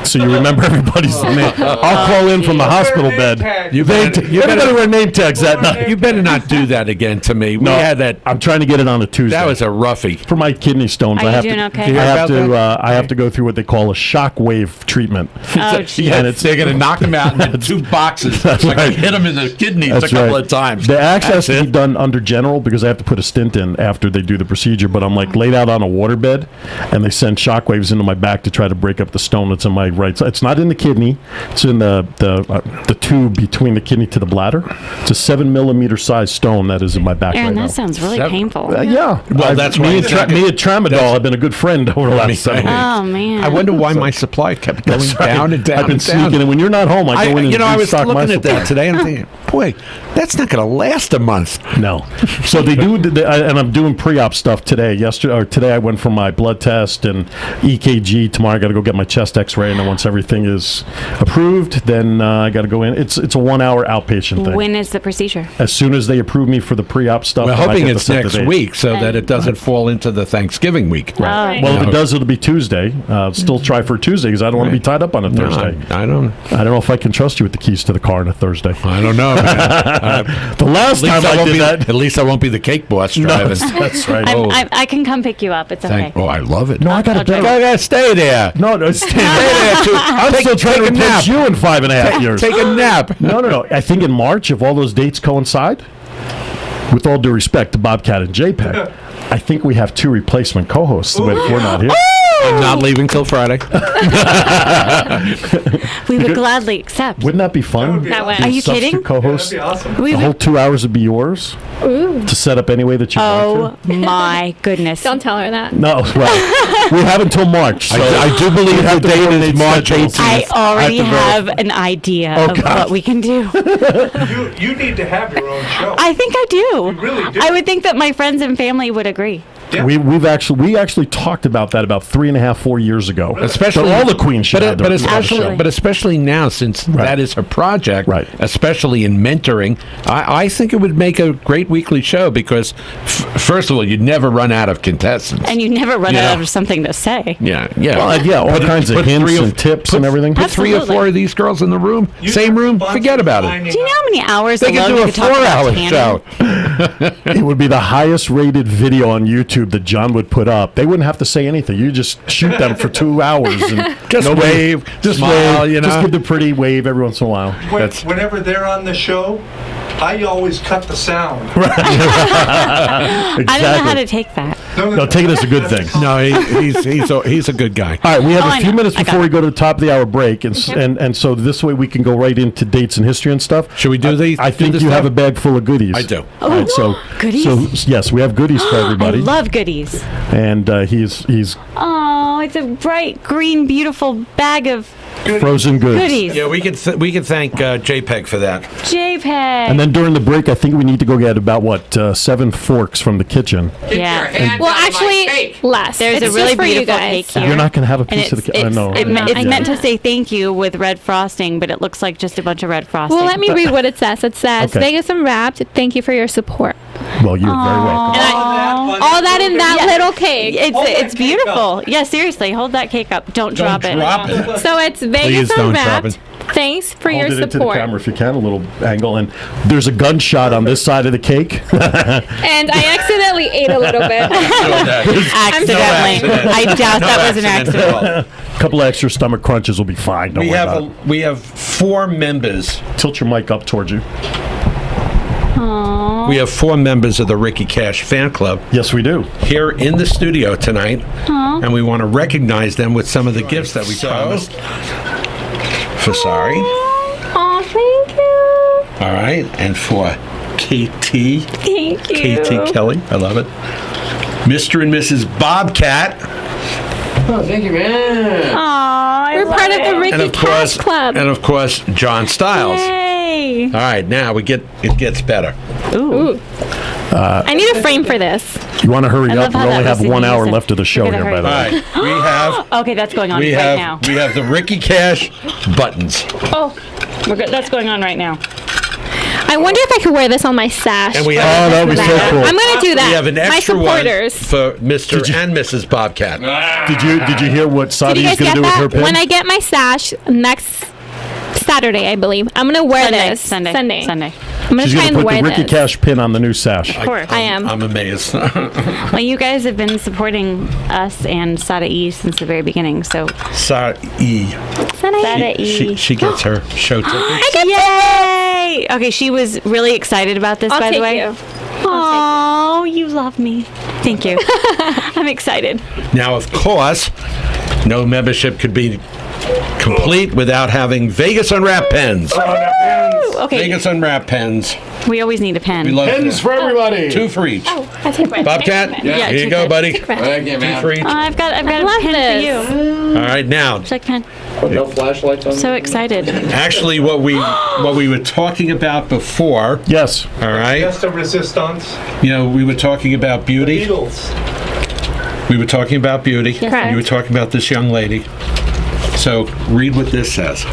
S2: So you remember everybody's name. I'll call in from the hospital bed. Everybody wear name tags that night.
S3: You better not do that again to me. We had that.
S2: I'm trying to get it on a Tuesday.
S3: That was a roughie.
S2: for my kidney stones.
S6: Are
S2: I
S6: you
S2: have
S6: doing
S2: to.
S6: okay?
S2: I
S6: Did you
S3: hear
S2: have
S3: about
S2: to.
S3: that?
S2: I have to go through what they call a shockwave treatment.
S6: Oh, geez.
S3: Yeah,
S2: And
S3: they're going to knock them out in 2 boxes.
S2: That's
S3: Like
S2: right.
S3: hit them in the kidneys
S2: That's
S3: a couple
S2: right.
S3: of times.
S2: The access has
S3: That's
S2: to be done under general because I have to put a stint in after they do the procedure. But I'm like laid out on a waterbed, and they send shockwaves into my back to try to break up the stone that's in my right side. It's not in the kidney. It's in the tube between the kidney to the bladder. It's a 7 millimeter size stone that is in my back
S6: Aaron,
S2: right now.
S6: that sounds really
S3: Seven.
S6: painful.
S2: Yeah.
S3: Well, that's why
S2: me
S3: it's
S2: and,
S3: not
S2: me and Tramadol have been a good friend over the last 7 weeks.
S6: Oh, man.
S3: I wonder why my supply kept going
S2: That's right.
S3: down and down
S2: I've been
S3: and down.
S2: sneaking, and when you're not home, I go in and
S3: I was
S2: restock my
S3: looking at
S2: supply.
S3: that today, and I'm thinking, boy, that's not going to last a month.
S2: No. So they do, and I'm doing pre-op stuff today. Today I went for my blood test and EKG. Tomorrow I got to go get my chest X-ray, and then once everything is approved, then I got to go in. It's a 1 hour outpatient thing.
S6: When is the procedure?
S2: As soon as they approve me for the pre-op stuff,
S3: We're
S2: then I
S3: hoping
S2: get to
S3: it's
S2: set the
S3: next
S2: date.
S3: week so that it doesn't fall into the Thanksgiving week.
S6: Oh.
S2: Well, if it does, it'll be Tuesday. Still try for Tuesday because I don't want to be tied up on a
S3: No,
S2: Thursday.
S3: I don't.
S2: I don't know if I can trust you with the keys to the car on a Thursday.
S3: I don't know. Man.
S2: The last time I did that.
S3: At least I won't be the cake boss
S2: No,
S3: driving.
S2: that's right.
S6: I can come pick you up. It's okay.
S3: I love it.
S2: No, I got a
S6: I'll
S2: better.
S6: drive.
S3: I gotta stay there.
S2: No, stay there. I'm still trying to
S3: take a nap.
S2: replace you in 5.5 years.
S3: Take a nap.
S2: No. I think in March, if all those dates coincide, with all due respect to Bobcat and JPEG, I think we have 2 replacement co-hosts if we're not here.
S3: I'm not leaving till Friday.
S6: We would gladly accept.
S2: Wouldn't that be fun?
S4: That would be
S6: Are you
S2: Substitute
S6: kidding?
S2: co-host.
S4: That'd be awesome.
S6: We
S2: The
S6: would,
S2: whole 2 hours would be yours to set up any way that you want
S6: oh my goodness.
S7: Don't tell her that.
S2: to. No, right. We have until March. So
S3: I do believe the date is March 18th.
S6: I already
S2: I have
S6: have an idea
S2: Oh,
S6: of
S2: God.
S6: what we can do.
S4: You need to have your own show.
S6: I think I do.
S4: You really do.
S6: I would think that my friends and family would agree.
S4: Yeah.
S2: we actually talked about that about 4 years ago.
S3: Especially
S2: But all the Queens should have their own show.
S3: but especially now, since that is her project,
S2: Right.
S3: especially in mentoring, I think it would make a great weekly show because, first of all, you'd never run out of contestants.
S6: And you never run
S3: Yeah.
S6: out of something to say.
S3: yeah.
S2: Well, yeah, all kinds of
S3: put
S2: hints
S3: 3 or-
S2: and tips and everything.
S3: Put 3 or
S6: Absolutely.
S3: 4 of these girls in the room,
S4: You
S3: same
S4: have
S3: room,
S4: sponsors
S3: forget about it.
S4: lining
S6: Do you know how many hours
S3: They could
S6: alone
S3: do
S6: you
S3: a
S6: could talk about
S3: 4-hour
S6: tanning?
S3: show.
S2: It would be the highest rated video on YouTube YouTube that John would put up, they wouldn't have to say anything. You just shoot them for 2 hours and
S3: Just wave,
S2: just
S3: smile,
S2: wave,
S3: you know.
S2: just give the pretty wave every once in a while.
S4: Whenever they're on the show, I always cut the sound.
S6: I don't know how to take that.
S2: No, take it as a good thing.
S3: No, he's a good guy.
S2: All right, we have
S6: I
S2: a few
S6: know.
S2: minutes
S6: I got
S2: before
S6: it.
S2: we go to the top of the hour break, and so this way we can go right into dates and history and stuff.
S3: Should we do these?
S2: I think
S3: do
S2: you
S3: this
S2: have a
S3: stuff?
S2: bag full of goodies.
S3: I do.
S2: All right, so
S6: Goodies?
S2: So yes, we have goodies for
S6: I
S2: everybody,
S6: love goodies.
S2: and he's
S6: Oh, it's a bright green, beautiful bag of
S2: frozen goods.
S6: goodies.
S3: Yeah, we can thank JPEG for that.
S6: JPEG.
S2: And then during the break, I think we need to go get about 7 forks from the kitchen.
S8: Get your
S6: Yeah.
S8: hands
S7: Well,
S8: out of my
S7: actually,
S8: cake.
S7: less.
S6: There's
S7: It's
S6: a really
S7: just for you
S6: beautiful
S7: guys,
S6: cake
S7: so.
S6: here.
S2: You're not going to have a
S6: And
S2: piece of the cake. I
S6: it's,
S2: know.
S6: it's
S7: Yeah.
S6: meant to say thank you with red frosting, but it looks like just a bunch of red frosting.
S7: Well, let me read what it says. It says,
S2: Okay.
S7: Vegas Unwrapped, thank you for your support.
S2: Well, you're very welcome.
S7: And all that in that little cake.
S6: It's beautiful. Yeah, seriously, hold that cake up. Don't drop it.
S7: So it's Vegas
S3: Please don't drop
S7: Unwrapped. Thanks for
S2: Hold
S7: your
S2: it into the
S7: support.
S2: camera if you can, a little angle. And there's a gunshot on this side of the cake.
S7: And I accidentally ate a little bit.
S6: Accidentally. I doubt that was an accident.
S2: A couple of extra stomach crunches will be fine. Don't
S3: We
S2: worry
S3: have
S2: about it.
S3: we have 4 members.
S2: Tilt your mic up towards you.
S3: We have 4 members of the Ricky Cash fan club
S2: Yes, we do.
S3: here in the studio tonight, and we want to recognize them with some of the gifts that we promised for Sari.
S7: Oh, thank you.
S3: All right, and for KT,
S7: Thank you.
S3: KT Kelly, I love it. Mr. and Mrs. Bobcat,
S8: Oh, thank you, man.
S7: We're part of the
S3: and
S7: Ricky
S3: of
S7: Cash
S3: course,
S7: Club.
S3: John Stiles.
S6: Yay.
S3: All right, now it gets better.
S6: Ooh.
S7: I need a frame for this.
S2: You want to hurry
S6: love
S2: up? We
S6: how
S2: only
S6: that
S2: have
S6: was
S2: 1 hour
S6: easy.
S2: left of the show
S6: We're
S2: here,
S6: gonna
S2: by the
S3: All
S2: way.
S3: right, we have
S6: Okay, that's going on
S3: we
S6: right
S3: have
S6: now.
S3: we have the Ricky Cash buttons,
S6: Oh, we're good. That's going on right now.
S7: I wonder if I could wear this on my sash.
S3: and we
S7: for
S3: have
S2: Oh, that would be so cool.
S7: I'm going to do that.
S3: we have an
S7: My
S3: extra one
S7: supporters.
S3: for Mr. and Mrs. Bobcat.
S2: Did you hear what
S7: Did
S2: Sadi
S7: you
S2: is
S7: guys
S2: going to
S7: get
S2: do with her
S7: that?
S2: pin?
S7: When I get my sash next Saturday, I believe, I'm going to wear this.
S6: Sunday.
S7: I'm going to
S2: She's
S7: try
S2: going to
S7: and
S2: put
S7: wear
S2: the Ricky
S7: this.
S2: Cash pin on the new sash.
S6: Of course.
S7: I am.
S3: I'm amazed.
S6: Well, you guys have been supporting us and Sarai since the very beginning, so.
S3: Sarai,
S6: Sarai.
S3: she gets her show tickets.
S6: Yay! Okay, she was really excited about this,
S7: I'll
S6: by the
S7: take
S6: way.
S7: you.
S6: Oh, you love me. Thank you. I'm excited.
S3: Now, of course, no membership could be complete without having Vegas Unwrapped pens.
S6: Okay,
S3: Vegas Unwrapped pens.
S6: we always need a pen.
S3: We love
S2: Pins for everybody.
S3: 2 for each.
S7: Oh, I take one.
S3: Bobcat,
S6: Yeah,
S3: here you
S6: take
S3: go,
S6: it.
S3: buddy.
S8: Thank you,
S3: 2
S8: man.
S3: for each.
S6: I've got a
S7: love
S6: pen
S7: this.
S6: for you.
S3: All right, now,
S6: Would you like a pen?
S8: No flashlights on.
S6: So excited.
S3: actually, what we were talking about before.
S2: Yes.
S3: All right,
S4: Just a resistance.
S3: you know, we were talking about beauty.
S4: Beatles.
S3: We were talking about beauty.
S7: Correct.
S3: You were talking about this young lady. So read what this says.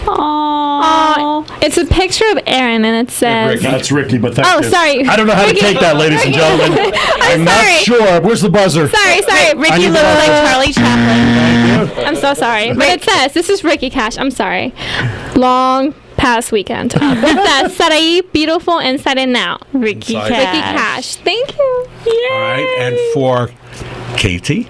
S6: Oh,
S7: It's a picture of Aaron, and it says...
S2: That's Ricky, but thank
S7: Oh,
S2: you.
S7: sorry.
S2: I don't know how to
S7: Ricky.
S2: take that, ladies and gentlemen. I'm not
S7: sorry.
S2: sure. Where's the buzzer?
S7: Sorry.
S2: I
S6: Ricky
S2: need
S6: looks
S2: to-
S6: like Charlie Chaplin.
S7: I'm so sorry. But it says, this is Ricky Cash. I'm sorry. Long past weekend. It says, Sarai, beautiful inside and out.
S6: Ricky
S3: Inside.
S6: Cash.
S7: Ricky Cash. Thank you.
S3: All right, and for Katie,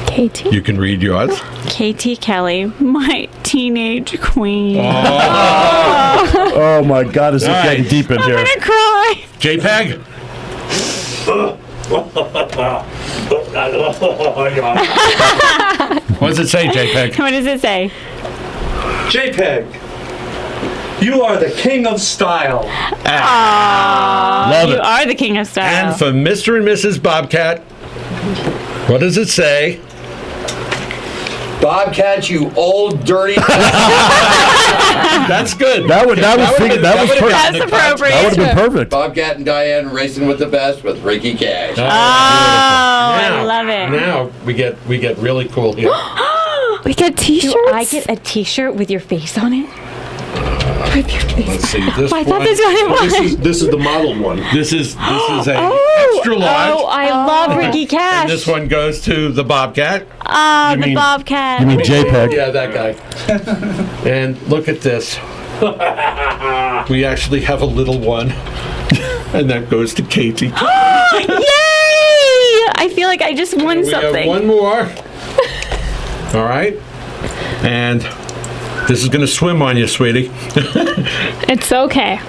S7: Katie.
S3: you can read yours.
S6: KT Kelly, my teenage queen.
S2: Oh my God, is it
S3: All right.
S2: getting deep in
S6: I'm
S2: here?
S6: gonna cry.
S3: JPEG. What does it say, JPEG?
S6: What does it say?
S4: JPEG. You are the king of style.
S2: Love
S6: You
S2: it.
S6: are the king of style.
S3: And for Mr. and Mrs. Bobcat, what does it say?
S8: Bobcat, you old dirty.
S3: That's good.
S2: That was
S3: would've
S2: perfect.
S3: been-
S2: That was
S3: would've
S2: perfect.
S3: gotten
S6: That's
S3: the contract.
S6: appropriate.
S2: That would have been perfect.
S8: Bobcat and Diane racing with the best with Ricky Cash.
S6: Oh, I
S3: Now-
S6: love it.
S3: Now we get really cool here.
S7: We get t-shirts.
S6: Do I get a t-shirt with your face on it?
S3: Let's see this
S6: I thought
S3: one.
S6: this was
S2: This is the modeled one.
S3: This is a extra large.
S6: Oh, I love Ricky Cash.
S3: And this one goes to the Bobcat.
S6: Oh, the
S2: mean-
S6: Bobcat.
S2: You mean JPEG?
S3: Yeah, that guy. And look at this. We actually have a little one. And that goes to Katie.
S6: Yay! like I just won
S3: We
S6: something.
S3: got one more. All right. And this is going to swim on you, sweetie.
S7: It's okay.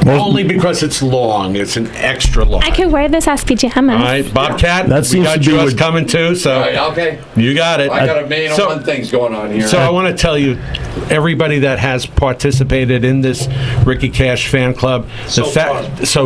S3: Only because it's long. It's an extra long.
S7: I can wear this as pajamas.
S3: All right, Bobcat,
S2: That
S3: we
S2: seems
S3: got
S2: to be
S3: yours
S2: what-
S3: coming too, so
S8: All right, okay.
S3: you got it.
S8: I got a million and one things going on here.
S3: So I want to tell you, everybody that has participated in this Ricky Cash fan club, so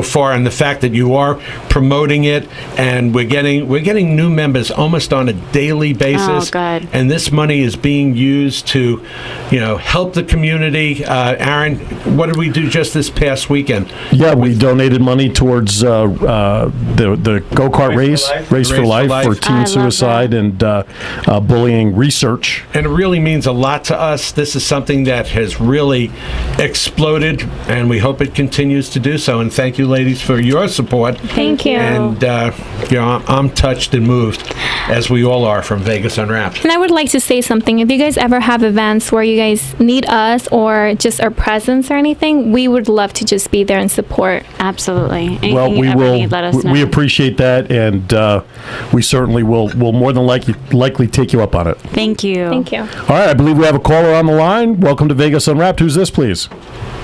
S3: far, and the fact that you are promoting it, and we're getting new members almost on a daily basis.
S6: Oh, God.
S3: And this money is being used to, help the community. Aaron, what did we do just this past weekend?
S2: Yeah, we donated money towards the go-kart race, Race for Life, for
S6: I
S2: teen
S6: love
S2: suicide and bullying research.
S3: And it really means a lot to us. This is something that has really exploded, and we hope it continues to do so. And thank you, ladies, for your support.
S7: Thank you.
S3: And, I'm touched and moved, as we all are, from Vegas Unwrapped.
S7: And I would like to say something. If you guys ever have events where you guys need us or just our presence or anything, we would love to just be there and support.
S6: Absolutely. Anything
S2: Well,
S6: you
S2: we
S6: ever
S2: will.
S6: need, let us know.
S2: We appreciate that, and we certainly will more than likely take you up on it.
S6: Thank you.
S7: Thank you.
S2: All right, I believe we have a caller on the line. Welcome to Vegas Unwrapped. Who's this, please?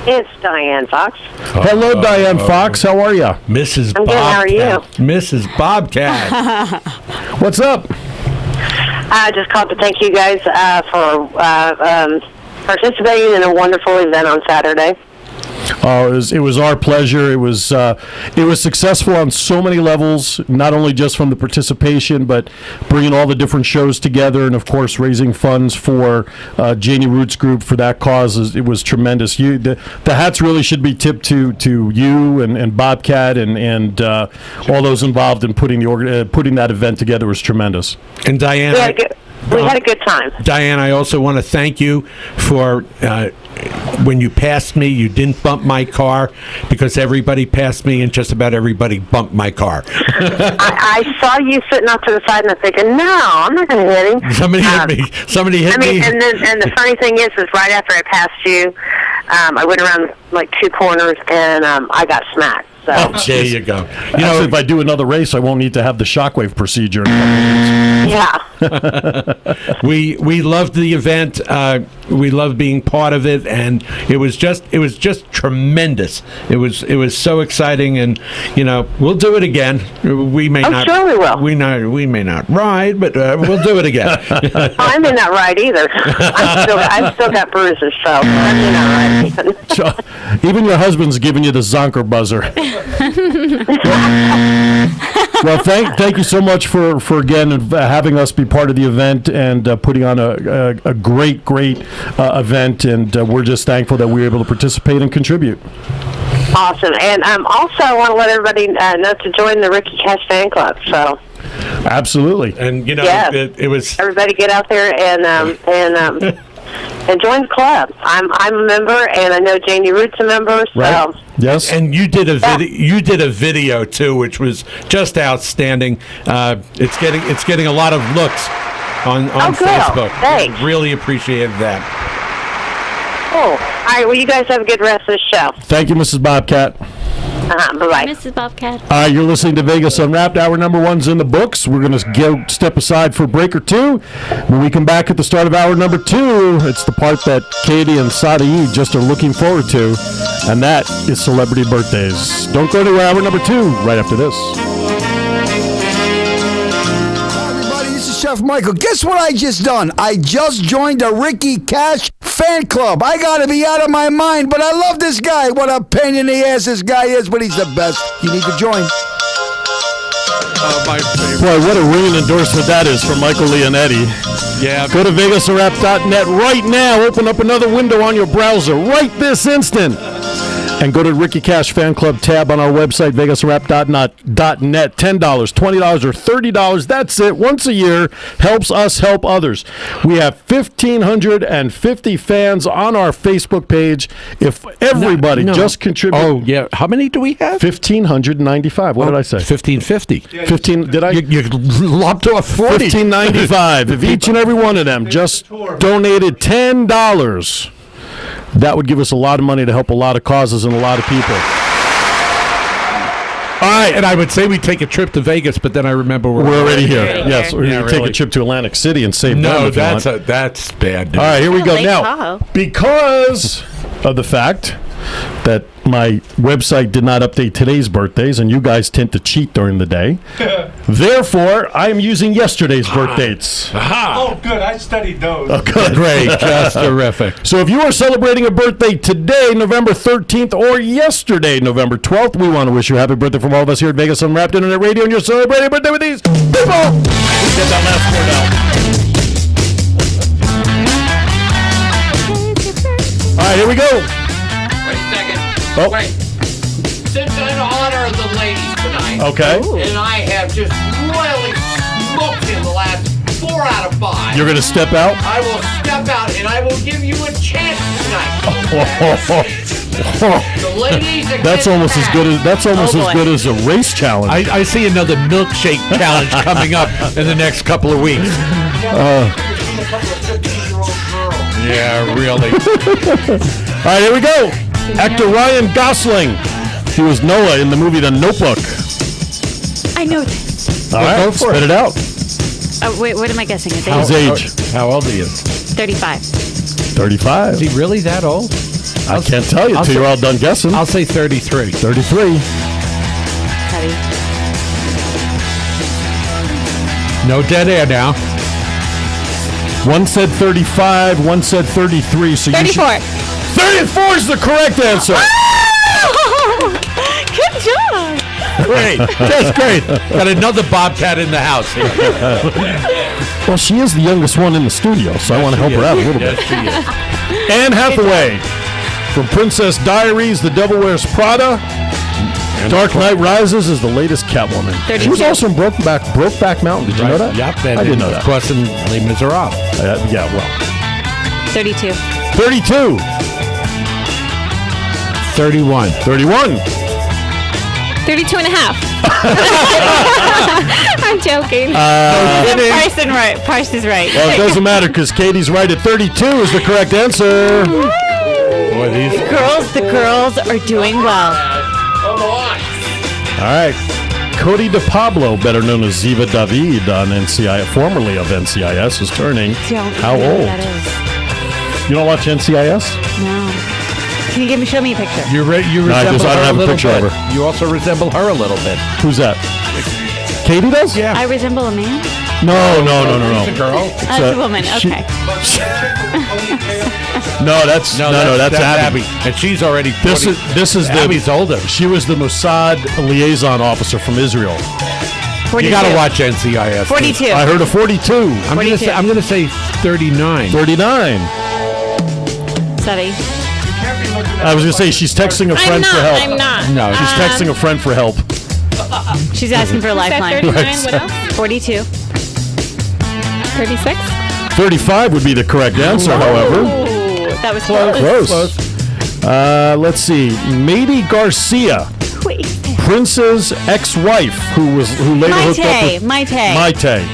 S9: It's Diane Fox.
S2: Hello, Diane Fox. How are you?
S3: Mrs.
S9: I'm good, how are you?
S3: Mrs. Bobcat.
S2: What's up?
S9: I just called to thank you guys for participating in a wonderful event on Saturday.
S2: Oh, it was our pleasure. It was successful on so many levels, not only just from the participation, but bringing all the different shows together, and of course raising funds for Janie Roots Group for that cause. It was tremendous. The hats really should be tipped to you and Bobcat and all those involved in putting that event together. Was tremendous.
S3: And Diane,
S9: We had a good time.
S3: Diane, I also want to thank you for when you passed me, you didn't bump my car, because everybody passed me and just about everybody bumped my car.
S9: I saw you sitting off to the side, and I'm thinking, no, I'm not going to hit him.
S3: Somebody hit me. Somebody hit me.
S9: And the funny thing is right after I passed you, I went around like two corners, and I got smacked. So.
S3: Oh, there you go.
S2: Actually, if I do another race, I won't need to have the shockwave procedure.
S9: Yeah.
S3: We loved the event. We loved being part of it, and it was just tremendous. It was so exciting, and we'll do it again. We may not.
S9: Sure we will.
S3: We may not ride, but we'll do it again.
S9: I may not ride either. I've still got bruises, so I may not ride even.
S2: Even your husband's giving you the zonker buzzer. Well, thank you so much for again having us be part of the event and putting on a great event, and we're just thankful that we were able to participate and contribute.
S9: Awesome, and also I want to let everybody know to join the Ricky Cash fan club. So
S2: absolutely,
S3: and
S9: yes.
S3: it was
S9: everybody get out there and join the club. I'm a member, and I know Janie Root's a member. So.
S2: Right. Yes.
S3: And you did a video too, which was just outstanding. It's getting a lot of looks on Facebook.
S9: Thanks.
S3: Really appreciated that.
S9: Cool. All right. Well, you guys have a good rest of the show.
S2: Thank you, Mrs. Bobcat.
S9: Bye-bye.
S6: Mrs. Bobcat.
S2: All right, you're listening to Vegas Unwrapped. Hour number one's in the books. We're going to step aside for break or two. When we come back at the start of hour number two, it's the part that Katie and Sarai just are looking forward to, and that is celebrity birthdays. Don't go to hour number two right after this.
S10: Chef Michael, guess what I just done? I just joined the Ricky Cash fan club. I gotta be out of my mind, but I love this guy. What a pain in the ass this guy is, but he's the best. You need to join.
S3: My favorite.
S2: Boy, what a ringing endorsement that is from Michael Leonetti.
S3: Yeah.
S2: Go to VegasUnwrapped.net right now. Open up another window on your browser right this instant. And go to Ricky Cash Fan Club tab on our website, VegasUnwrapped.net. $10, $20, or $30. That's it. Once a year. Helps us help others. We have 1,550 fans on our Facebook page. If everybody just contribute.
S3: Oh, yeah. How many do we have?
S2: 1,595. What did I say?
S3: 1,550.
S2: 15. Did I?
S3: You lopped off 40.
S2: 1,595. If each and every one of them just donated $10, that would give us a lot of money to help a lot of causes and a lot of people. All right.
S3: And I would say we take a trip to Vegas, but then I remember
S2: We're already here. Yes, we're
S3: Yeah,
S2: going to take
S3: really.
S2: a trip to Atlantic City and save them
S3: No,
S2: if you want.
S3: that's bad news.
S2: All right, here we go.
S6: Lake
S2: Now,
S6: Tahoe.
S2: because of the fact that my website did not update today's birthdays, and you guys tend to cheat during the day, therefore, I am using yesterday's birth dates.
S4: Oh, good. I studied those.
S2: Oh, good.
S3: Great, just terrific.
S2: So if you are celebrating a birthday today, November 13th, or yesterday, November 12th, we want to wish you a happy birthday from all of us here at Vegas Unwrapped Internet Radio, and you're celebrating a birthday with these people. Get that last word out. All right, here we go.
S8: Wait a second.
S2: Oh.
S8: Wait. Since in honor of the ladies tonight,
S2: Okay.
S8: and I have just royally smoked in the last 4 out of 5,
S2: You're going to step out?
S8: I will step out and I will give you a chance tonight. The ladies
S2: That's almost as good as a race challenge.
S3: I see another milkshake challenge coming up in the next couple of weeks. Yeah, really.
S2: All right, here we go. Actor Ryan Gosling. He was Noah in the movie The Notebook.
S6: I know this.
S2: All right, spit it out.
S6: Wait, what am I guessing? His
S2: His
S6: age?
S2: age.
S3: How old are you?
S6: 35.
S2: 35.
S3: Is he really that old?
S2: I can't tell you until you're all done guessing.
S3: I'll say 33.
S2: 33.
S6: Teddy.
S3: No dead air now.
S2: One said 35, one said 33. So
S7: 34.
S2: 34 is the correct answer.
S6: Good job.
S3: Great. That's great. Got another Bobcat in the house here.
S2: Well, she is the youngest one in the studio, so I want to help her out a little bit.
S3: Yes, she is.
S2: Anne Hathaway from Princess Diaries, The Devil Wears Prada. Dark Knight Rises is the latest Catwoman.
S6: 32.
S2: She was also in Brokeback Mountain. Did you know that?
S3: Yep.
S2: I didn't know that.
S3: Of course, in Les Miserables.
S2: Yeah, well.
S6: 32.
S2: 32.
S3: 31.
S2: 31.
S7: 32 and a half. I'm joking.
S6: Price is right.
S2: Well, it doesn't matter because Katie's right at 32 is the correct answer.
S3: Boy, these
S6: The girls are doing well.
S8: Come on.
S2: All right. Cody DePablo, better known as Ziva David on NCIS, formerly of NCIS, is turning how old?
S6: That is.
S2: You don't watch NCIS?
S6: No. Can you show me a picture?
S3: You resemble
S2: I don't
S3: her
S2: have a
S3: little
S2: picture
S3: bit.
S2: of her.
S3: You also resemble her a little bit.
S2: Who's that? Katie does?
S3: Yeah.
S6: I resemble a man?
S2: No.
S3: It's a girl.
S6: That's a woman. Okay.
S2: No, that's Abby.
S3: And she's already 40.
S2: This is
S3: Abby's older.
S2: She was the Mossad liaison officer from Israel.
S6: 42.
S3: You gotta watch NCIS.
S6: 42.
S2: I heard a 42.
S3: I'm gonna say 39.
S2: 39.
S6: Study.
S2: I was gonna say she's texting a friend for help.
S7: I'm not.
S3: No,
S2: She's texting a friend for help.
S6: She's asking for a
S7: Is that
S6: lifeline.
S7: 39? What else?
S6: 42.
S7: 36?
S2: 35 would be the correct answer, however.
S6: Ooh, that was close.
S2: Close. Let's see. Mady Garcia,
S6: Wait.
S2: Prince's ex-wife, who later hooked up with Maite.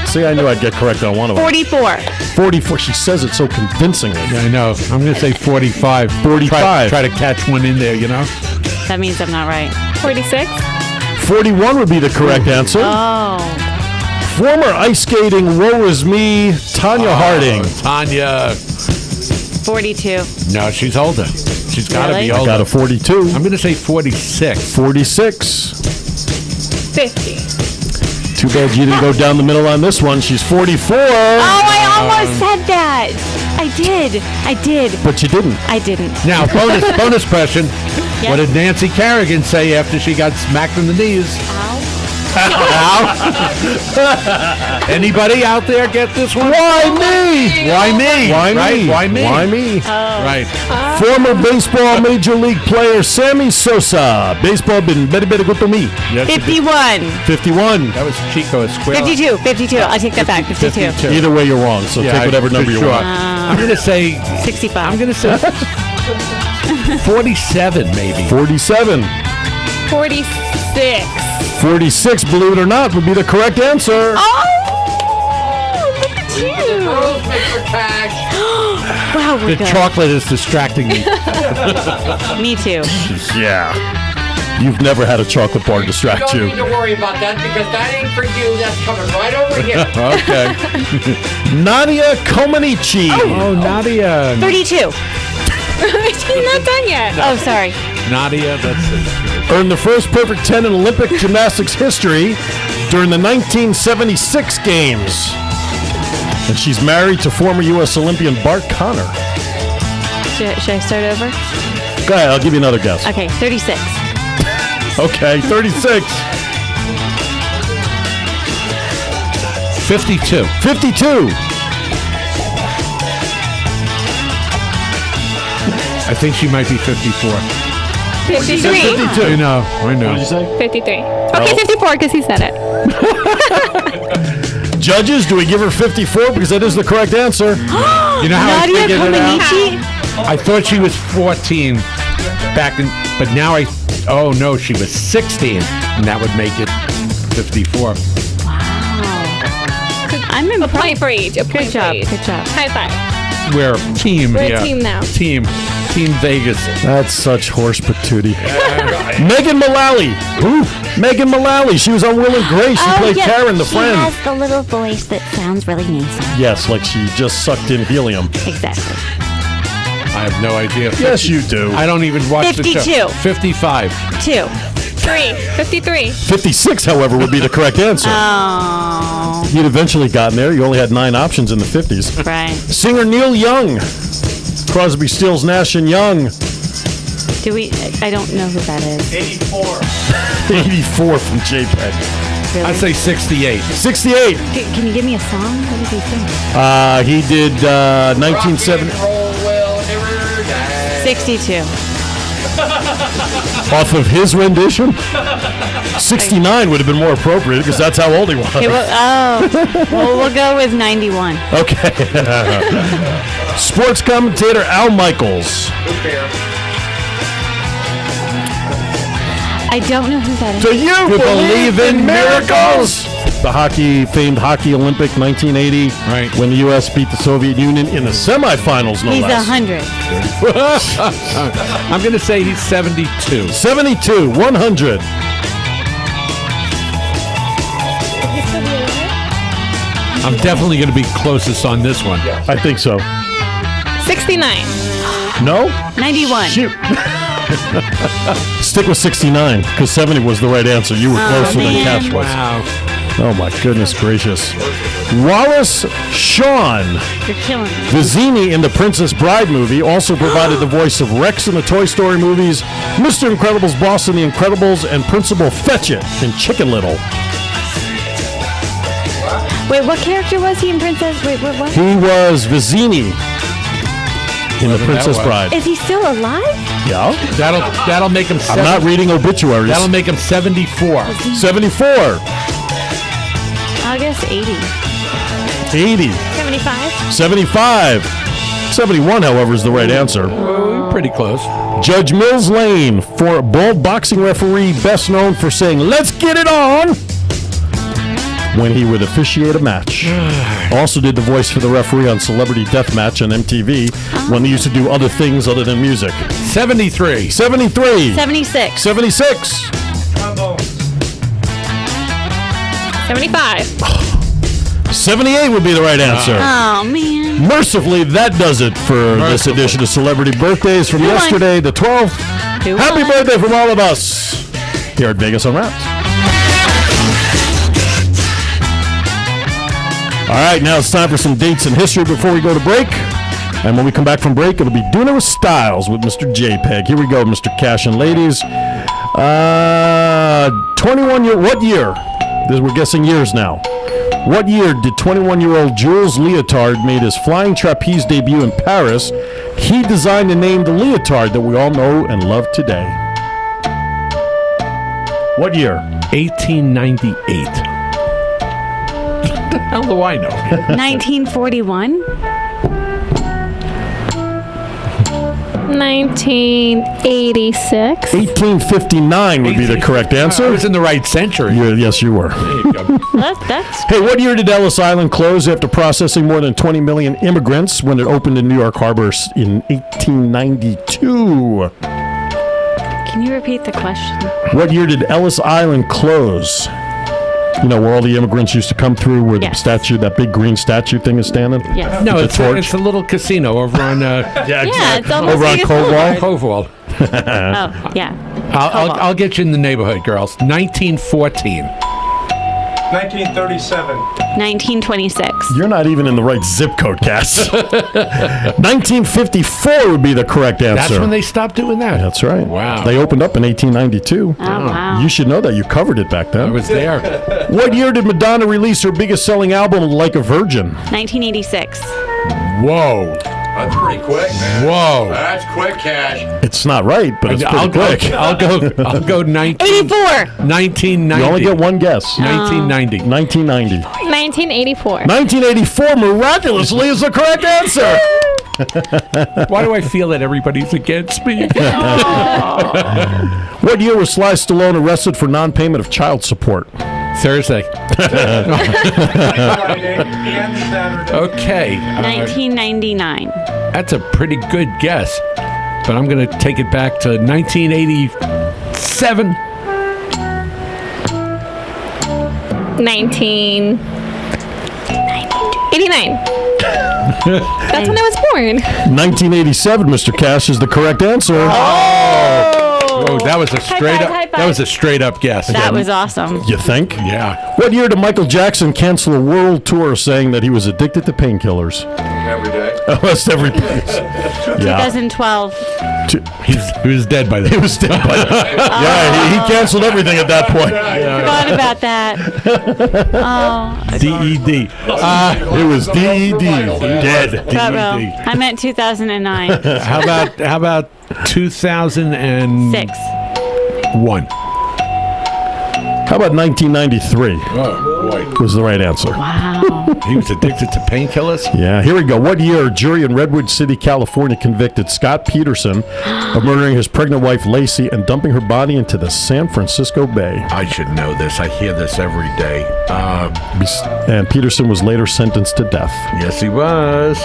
S2: See, I knew I'd get correct on one of them.
S6: 44.
S2: 44. She says it so convincingly.
S3: Yeah, I know. I'm gonna say 45.
S2: 45.
S3: Try to catch one in there, you know?
S6: That means I'm not right.
S7: 46?
S2: 41 would be the correct answer.
S6: Oh.
S2: Former ice skating woe is me, Tanya Harding.
S3: Tanya.
S6: 42.
S3: No, she's older. She's gotta
S6: Really?
S3: be
S2: I
S3: older.
S2: got a 42.
S3: I'm gonna say 46.
S2: 46.
S7: 50.
S2: Too bad you didn't go down the middle on this one. She's 44.
S6: Oh, I almost said that. I did.
S2: But you didn't.
S6: I didn't.
S3: Now, bonus question.
S6: Yes.
S3: What did Nancy Kerrigan say after she got smacked in the knees? Anybody out there get this one?
S2: Why me?
S3: Why me?
S2: Why
S3: Right?
S2: me?
S3: Why me?
S2: Why me?
S3: Right.
S2: Former baseball major league player Sammy Sosa. Baseball been very, very good to me.
S3: Yes, it did.
S6: 51.
S2: 51.
S3: That was Chico Escuela.
S6: 52. I'll take that back. 52.
S2: Either way, you're wrong. So
S3: Yeah,
S2: take whatever number you
S3: sure.
S2: want.
S3: I'm going to say
S6: 65.
S3: I'm going to say 47 maybe.
S2: 47.
S7: 46.
S2: 46, believe it or not, would be the correct answer.
S6: Oh, look at you.
S8: Girls make for cash.
S6: Wow, we're
S3: The
S6: good.
S3: chocolate is distracting me.
S6: Me too.
S2: Yeah. You've never had a chocolate bar distract
S8: You
S2: you.
S8: don't need to worry about that because that ain't for you. That's coming right over here.
S3: Okay.
S2: Nadia Comaneci.
S3: Oh, Nadia.
S6: 32.
S7: She's not done yet.
S6: Oh, sorry.
S3: Nadia, that's
S2: Earned the first perfect 10 in Olympic gymnastics history during the 1976 games. And she's married to former U.S. Olympian Bart Connor.
S6: Should I start over?
S2: Go ahead, I'll give you another guess.
S6: Okay, 36.
S2: Okay, 36.
S3: 52.
S2: 52.
S3: I think she might be 54.
S7: 53.
S2: 52.
S3: I know.
S2: What did you say?
S7: 53. Okay, 54 because he said it.
S2: Judges, do we give her 54 because that is the correct answer?
S3: You know how
S6: Nadia
S3: I figured it out?
S6: Comaneci?
S3: I thought she was 14 back in, but now oh no, she was 16, and that would make it 54.
S6: I'm impressed.
S7: Point for each. A point
S6: Good job.
S7: for each.
S6: Good job.
S7: High five.
S3: We're a team.
S7: We're a
S3: yeah.
S7: team now.
S3: Team Vegas.
S2: That's such horse patootie. Megan Mullally. Ooh, Megan Mullally. She was on Will and Grace. She played Karen, the friend.
S11: She has the little voice that sounds really nasal.
S2: Yes, like she just sucked in helium.
S6: Exactly.
S3: I have no idea.
S2: Yes, you do.
S3: I don't even watch the
S6: 52.
S3: show. 55.
S6: 2.
S7: 3. 53.
S2: 56, however, would be the correct answer.
S6: Oh.
S2: You'd eventually gotten there. You only had 9 options in the 50s.
S6: Right.
S2: Singer Neil Young. Crosby, Stills, Nash, and Young.
S6: Do we? I don't know who that is.
S8: 84.
S2: 84 from JPEG.
S6: Really?
S3: I'd say 68.
S2: 68.
S6: Can you give me a song? What did he sing?
S2: He did 1970.
S8: Rock and roll will never die.
S6: 62.
S2: Off of his rendition? 69 would have been more appropriate because that's how old he was.
S6: Okay, well, we'll go with 91.
S2: Okay. Sports commentator Al Michaels.
S6: I don't know who that is.
S2: Do you believe in miracles? The famed hockey Olympic 1980,
S3: Right.
S2: when the U.S. beat the Soviet Union in the semifinals, no
S6: He's
S2: less.
S6: 100.
S3: I'm going to say he's 72.
S2: 72, 100.
S3: I'm definitely going to be closest on this one.
S2: I think so.
S7: 69.
S2: No?
S6: 91.
S2: Shoot. Stick with 69, because 70 was the right answer. You were closer than
S6: man.
S2: Cash was.
S3: Wow.
S2: Oh, my goodness gracious. Wallace Shawn
S6: You're killing me.
S2: Vizzini in the Princess Bride movie also provided the voice of Rex in the Toy Story movies, Mr. Incredible's boss in The Incredibles, and Principal Fetchit in Chicken Little.
S6: Wait, what character was he in Princess? Wait, what?
S2: He was Vizzini in The
S3: Whoever that
S2: Princess
S3: was.
S2: Bride.
S6: Is he still alive?
S2: Yeah.
S3: That'll make him.
S2: I'm not reading obituaries.
S3: That'll make him 74.
S2: 74,
S6: August 80.
S2: 80,
S7: 75.
S2: 75. 71, however, is the right answer.
S3: Oh, pretty close.
S2: Judge Mills Lane, for bull boxing referee, best known for saying, "Let's get it on," when he would officiate a match. Also did the voice for the referee on Celebrity Deathmatch on MTV when they used to do other things other than music.
S3: 73.
S2: 73.
S6: 76.
S2: 76.
S8: Trombones.
S7: 75.
S2: 78 would be the right answer.
S6: Oh, man.
S2: Mercifully, that does it for this edition of Celebrity Birthdays from
S6: won?
S2: yesterday, the 12th.
S6: Who
S2: Happy
S6: won?
S2: birthday from all of us here at Vegas Unwrapped. All right, now it's time for some dates in history before we go to break. And when we come back from break, it'll be Doin It With Stiles with Mr. JPEG. Here we go, Mr. Cash and ladies. 21 year, what year? We're guessing years now. What year did 21-year-old Jules Leotard made his flying trapeze debut in Paris? He designed and named the leotard that we all know and love today. What year?
S3: 1898. What the hell do I know?
S6: 1941.
S7: 1986.
S2: 1859 would be the correct
S3: I
S2: answer.
S3: was in the right century.
S2: Yes, you were.
S3: There you go.
S6: That's
S2: Hey, what year did Ellis Island close after processing more than 20 million immigrants when it opened in New York Harbor in 1892?
S6: Can Can you repeat the question?
S2: What year did Ellis Island close? You know, where all the immigrants used to come through, where the statue, that big green statue thing is standing?
S6: Yes.
S3: No,
S2: With the
S3: it's a little casino over on
S6: it's almost
S2: over on
S6: like a
S2: Covewall.
S3: Covewall.
S6: Oh, yeah.
S3: I'll get you in the neighborhood, girls. 1914.
S4: 1937.
S6: 1926.
S2: You're not even in the right zip code, Cass. 1954 would be the correct answer.
S3: That's when they stopped doing that.
S2: That's right.
S3: Wow.
S2: They opened up in 1892.
S6: Oh, wow.
S2: You should know that. You covered it back then.
S3: I was there.
S2: What year did Madonna release her biggest selling album, Like a Virgin?
S6: 1986.
S3: Whoa.
S8: That's pretty quick, man.
S3: Whoa.
S8: That's quick, Cash.
S2: It's not right, but it's pretty quick.
S3: I'll go 19.
S6: 1990.
S2: You only get one guess.
S3: 1990.
S2: 1990.
S7: 1984.
S2: 1984 miraculously is the correct answer.
S3: Why do I feel that everybody's against me?
S2: What year was Sly Stallone arrested for non-payment of child support?
S3: Thursday.
S4: Friday and Saturday.
S3: Okay.
S6: 1999.
S3: That's a pretty good guess, but I'm going to take it back to 1987.
S7: 1989. That's when I was born.
S2: 1987, Mr. Cash, is the correct answer.
S3: Oh, that was a straight up. That was a straight up guess.
S6: That was awesome.
S2: You think?
S3: Yeah.
S2: What year did Michael Jackson cancel a world tour saying that he was addicted to painkillers?
S8: Every day.
S2: Almost every place.
S6: 2012.
S3: He was dead by then.
S2: He was dead by then. Yeah, he canceled everything at that point.
S6: Forgot about that.
S3: DED.
S2: It was DED. Dead.
S6: Bravo. I meant 2009.
S3: How about 2001?
S6: 6.
S2: How about 1993?
S3: Oh, boy.
S2: Was the right answer.
S6: Wow.
S3: He was addicted to painkillers?
S2: Yeah, here we go. What year a jury in Redwood City, California convicted Scott Peterson of murdering his pregnant wife Lacey and dumping her body into the San Francisco Bay?
S3: I should know this. I hear this every day.
S2: And Peterson was later sentenced to death.
S3: Yes, he was.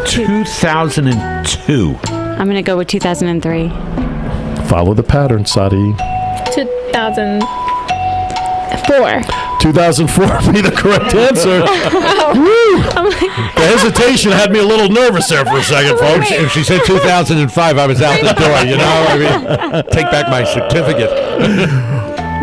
S3: 2002.
S6: I'm going to go with 2003.
S2: Follow the pattern, Sadi.
S7: 2004.
S2: 2004 would be the correct answer. The hesitation had me a little nervous there for a second, folks.
S3: If she said 2005, I was out the door, you know? I mean, take back my certificate.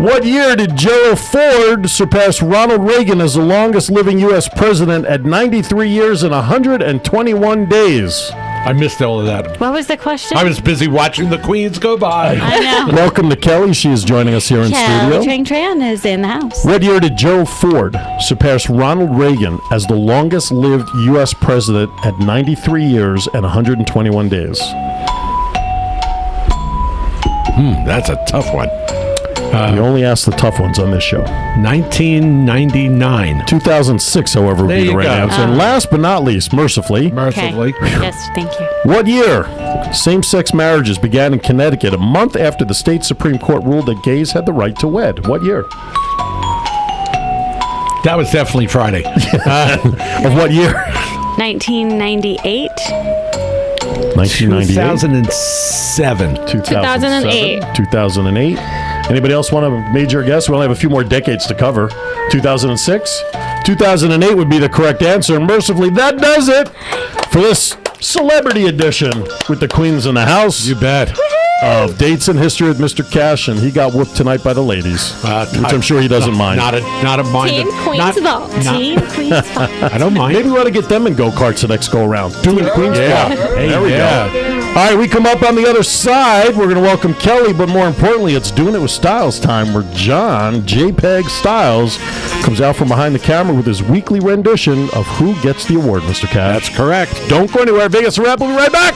S2: What year did Gerald Ford surpass Ronald Reagan as the longest living U.S. president at 93 years and 121 days?
S3: I missed all of that.
S6: What was the question?
S3: I was busy watching the Queens go by.
S6: I know.
S2: Welcome to Kelly. She is joining us here in studio.
S6: Kelly Tran is in the house.
S2: What year did Gerald Ford surpass Ronald Reagan as the longest lived U.S. president at 93 years and 121 days?
S3: That's a tough one.
S2: We only ask the tough ones on this show.
S3: 1999.
S2: 2006, however, would
S3: There
S2: be the
S3: you
S2: right
S3: go.
S2: answer. And last but not least, mercifully,
S6: Okay. Yes, thank you.
S2: what year same-sex marriages began in Connecticut a month after the state Supreme Court ruled that gays had the right to wed? What year?
S3: That was definitely Friday.
S2: Of what year?
S6: 1998.
S2: 1998.
S3: 2007.
S7: 2008.
S2: 2008. Anybody else want a major guess? We only have a few more decades to cover. 2006? 2008 would be the correct answer. And mercifully, that does it for this celebrity edition with the Queens in the house.
S3: You bet.
S2: Of dates and history with Mr. Cash, and he got whooped tonight by the ladies, which I'm sure he doesn't mind.
S3: Not a mind.
S7: Team Queens Vault.
S6: Team Queens Vault.
S3: I don't mind.
S2: Maybe we ought to get them in go-karts the next go-around. Doing Queens
S3: Yeah.
S2: Vault.
S3: Hey,
S2: There we
S3: yeah.
S2: go. All right, we come up on the other side. We're going to welcome Kelly, but more importantly, it's Doing It With Stiles time, where John JPEG Stiles comes out from behind the camera with his weekly rendition of Who Gets the Award, Mr. Cash.
S3: That's correct.
S2: Don't go anywhere. Vegas Rap will be right back.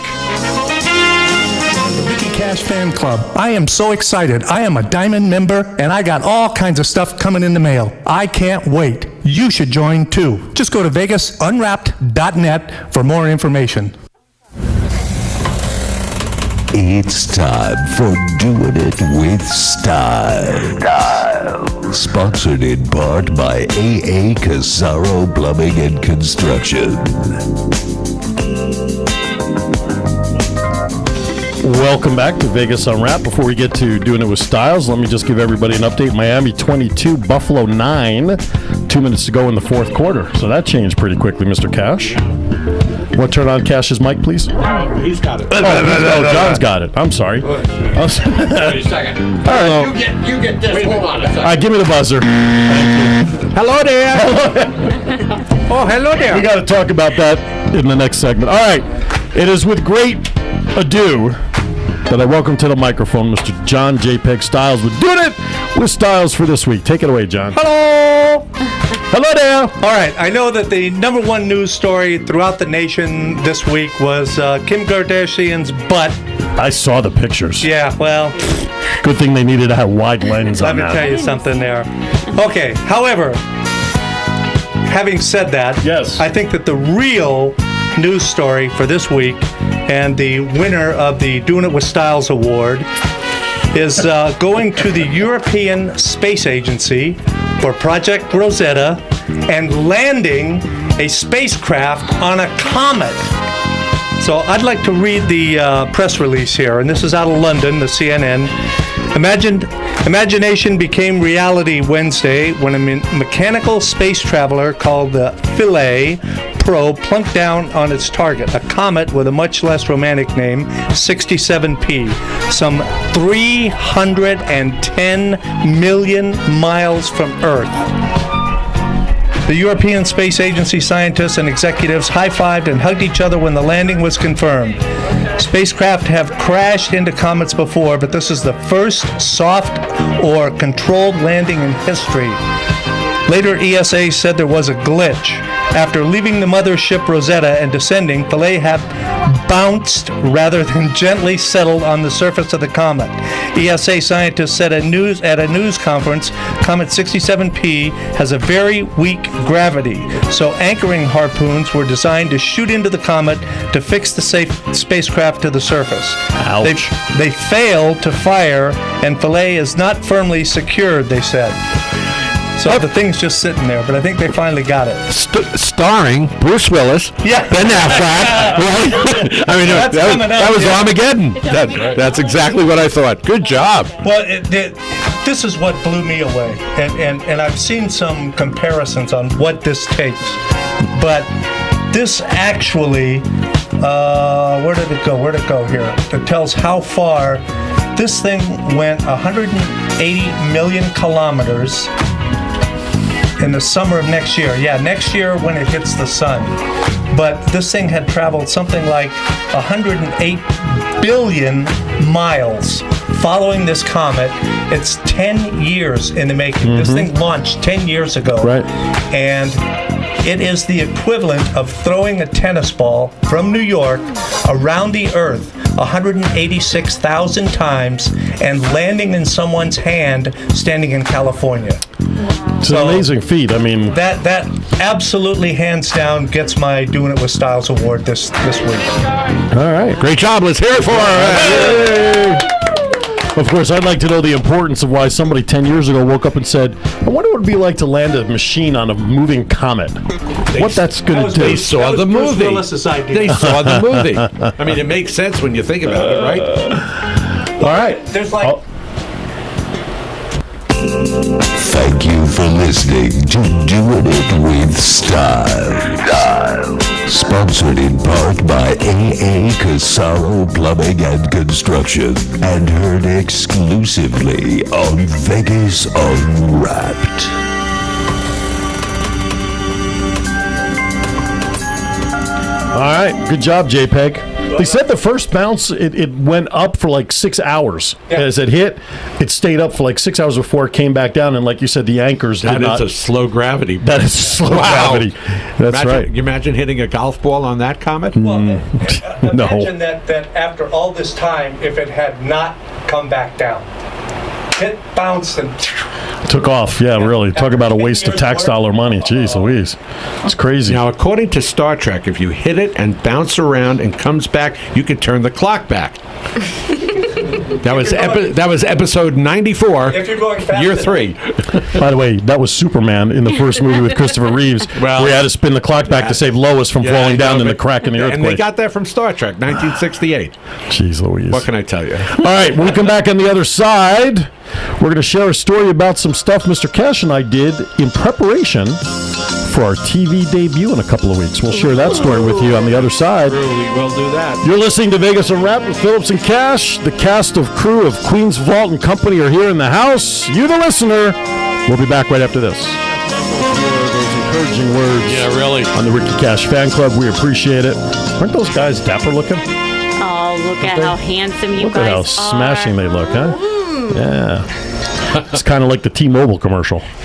S12: Cash Fan Club. I am so excited. I am a Diamond member, and I got all kinds of stuff coming in the mail. I can't wait. You should join too. Just go to vegasunwrapped.net for more information.
S13: It's time for Doing It With Style. Sponsored in part by A.A. Casaro Plumbing and Construction.
S2: Welcome back to Vegas Unwrapped. Before we get to Doing It With Stiles, let me just give everybody an update. Miami 22, Buffalo 9. 2 minutes to go in the fourth quarter. So that changed pretty quickly, Mr. Cash. Want to turn on Cash's mic, please?
S3: He's got it.
S2: John's got it. I'm sorry.
S8: Wait a second.
S2: All right.
S8: You get this. Hold on a second.
S2: All right, give me the buzzer. Thank you.
S3: Hello there. Oh, hello there.
S2: We got to talk about that in the next segment. All right. It is with great ado that I welcome to the microphone Mr. John JPEG Stiles with Doing It With Stiles for this week. Take it away, John.
S4: Hello!
S2: Hello there.
S4: All right, I know that the number one news story throughout the nation this week was Kim Kardashian's butt.
S2: I saw the pictures.
S4: Yeah, well,
S2: good thing they needed to have wide lens on that.
S4: let me tell you something there. Okay, however, having said that,
S2: yes,
S4: I think that the real news story for this week and the winner of the Doing It With Stiles Award is going to the European Space Agency for Project Rosetta and landing a spacecraft on a comet. So I'd like to read the press release here, and this is out of London, the CNN. Imagination became reality Wednesday when a mechanical space traveler called the Philae probe plunked down on its target, a comet with a much less romantic name, 67P, some 310 million miles from Earth. The European Space Agency scientists and executives high-fived and hugged each other when the landing was confirmed. Spacecraft have crashed into comets before, but this is the first soft or controlled landing in history. Later, ESA said there was a glitch. After leaving the mothership Rosetta and descending, Philae have bounced rather than gently settled on the surface of the comet. ESA scientists said at a news conference, Comet 67P has a very weak gravity, so anchoring harpoons were designed to shoot into the comet to fix the spacecraft to the surface.
S2: Ouch.
S4: They failed to fire, and Philae is not firmly secured, they said. So the thing's just sitting there, but I think they finally got it.
S3: Starring Bruce Willis,
S4: Yeah.
S3: Ben Affleck, right? I mean, that was Armageddon. That's exactly what I thought. Good job.
S4: Well, this is what blew me away, and I've seen some comparisons on what this takes, but this actually, where did it go? Where'd it go here? It tells how far this thing went. 180 million kilometers. In the summer of next year. Yeah, next year when it hits the sun. But this thing had traveled something like 108 billion miles following this comet. It's 10 years in the making. Mm-hmm. This thing launched 10 years ago.
S2: Right.
S4: And it is the equivalent of throwing a tennis ball from New York around the Earth 186,000 times and landing in someone's hand standing in California.
S2: It's an amazing feat. I mean,
S4: that absolutely hands down gets my Doing It With Stiles Award this week.
S2: All right.
S3: Great job. Let's hear it for her.
S2: Of course, I'd like to know the importance of why somebody 10 years ago woke up and said, I wonder what it would be like to land a machine on a moving comet. What that's going to do.
S3: They saw the
S4: Bruce
S3: movie.
S4: Willis's idea.
S3: They saw the movie. I mean, it makes sense when you think about it, right?
S2: All right.
S4: There's like...
S13: Thank you for listening to Doing It With Style. Sponsored in part by A.A. Casaro Plumbing and Construction and heard exclusively on Vegas Unwrapped.
S2: All right. Good job, JPEG. They said the first bounce, it went up for like 6 hours.
S4: Yeah.
S2: As it hit, it stayed up for like 6 hours before it came back down. And like you said, the anchors did not.
S3: That is a slow gravity.
S2: That is slow gravity. That's right.
S3: You imagine hitting a golf ball on that comet?
S4: Well,
S2: No.
S4: imagine that after all this time, if it had not come back down. It bounced and...
S2: Took off. Yeah, really. Talk about a waste of tax dollar money. Jeez Louise. It's crazy.
S3: Now, according to Star Trek, if you hit it and bounce around and comes back, you can turn the clock back. That was episode 94.
S4: If you're going fast
S3: year
S4: enough.
S3: 3.
S2: By the way, that was Superman in the first movie with Christopher Reeves, where he had to spin the clock back to save Lois from falling down in the crack in the earthquake.
S3: And they got that from Star Trek, 1968.
S2: Jeez Louise.
S3: What can I tell you?
S2: All right, when we come back on the other side, we're going to share a story about some stuff Mr. Cash and I did in preparation for our TV debut in a couple of weeks. We'll share that story with you on the other side.
S3: We will do that.
S2: You're listening to Vegas Unwrapped with Phillips and Cash. The cast of crew of Queen's Vault and Company are here in the house. You, the listener. We'll be back right after this. Those encouraging words.
S3: Yeah, really.
S2: On the Ricky Cash fan club. We appreciate it. Aren't those guys dapper looking?
S6: Oh, look at how handsome you
S2: Look at how
S6: guys are.
S2: smashing they look, huh? Yeah. It's kind of like the T-Mobile commercial.
S6: 3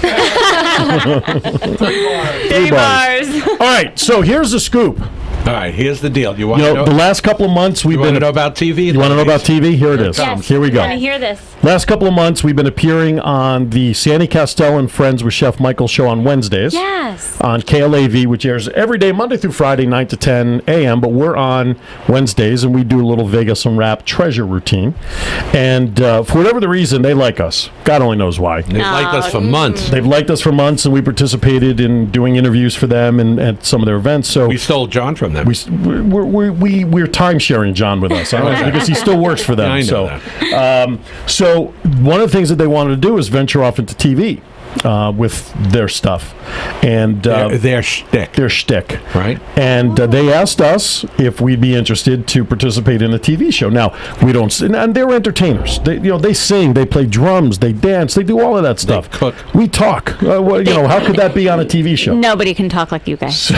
S6: bars.
S2: All right, so here's the scoop.
S3: All right, here's the deal. You want to know?
S2: The last couple of months we've been.
S3: You want to know about TV?
S2: You want to know about TV? Here it is.
S6: Yes.
S2: Here we go.
S6: I want to hear this.
S2: Last couple of months we've been appearing on the Sandy Castell and Friends with Chef Michael show on Wednesdays.
S6: Yes.
S2: On KLAV, which airs every day, Monday through Friday, 9 to 10 a.m. But we're on Wednesdays, and we do a little Vegas Unwrapped treasure routine. And for whatever the reason, they like us. God only knows why.
S3: They've liked us for months.
S2: They've liked us for months, and we participated in doing interviews for them and at some of their events. So
S3: we stole John from them.
S2: We're time sharing John with us because he still works for them.
S3: I know
S2: that. So one of the things that they wanted to do is venture off into TV. With their stuff and
S3: their shtick,
S2: right? And they asked us if we'd be interested to participate in a TV show. Now we don't, and they're entertainers. They sing, they play drums, they dance, they do all of that stuff.
S3: They cook.
S2: We talk. How could that be on a TV show?
S6: Nobody can talk like you guys.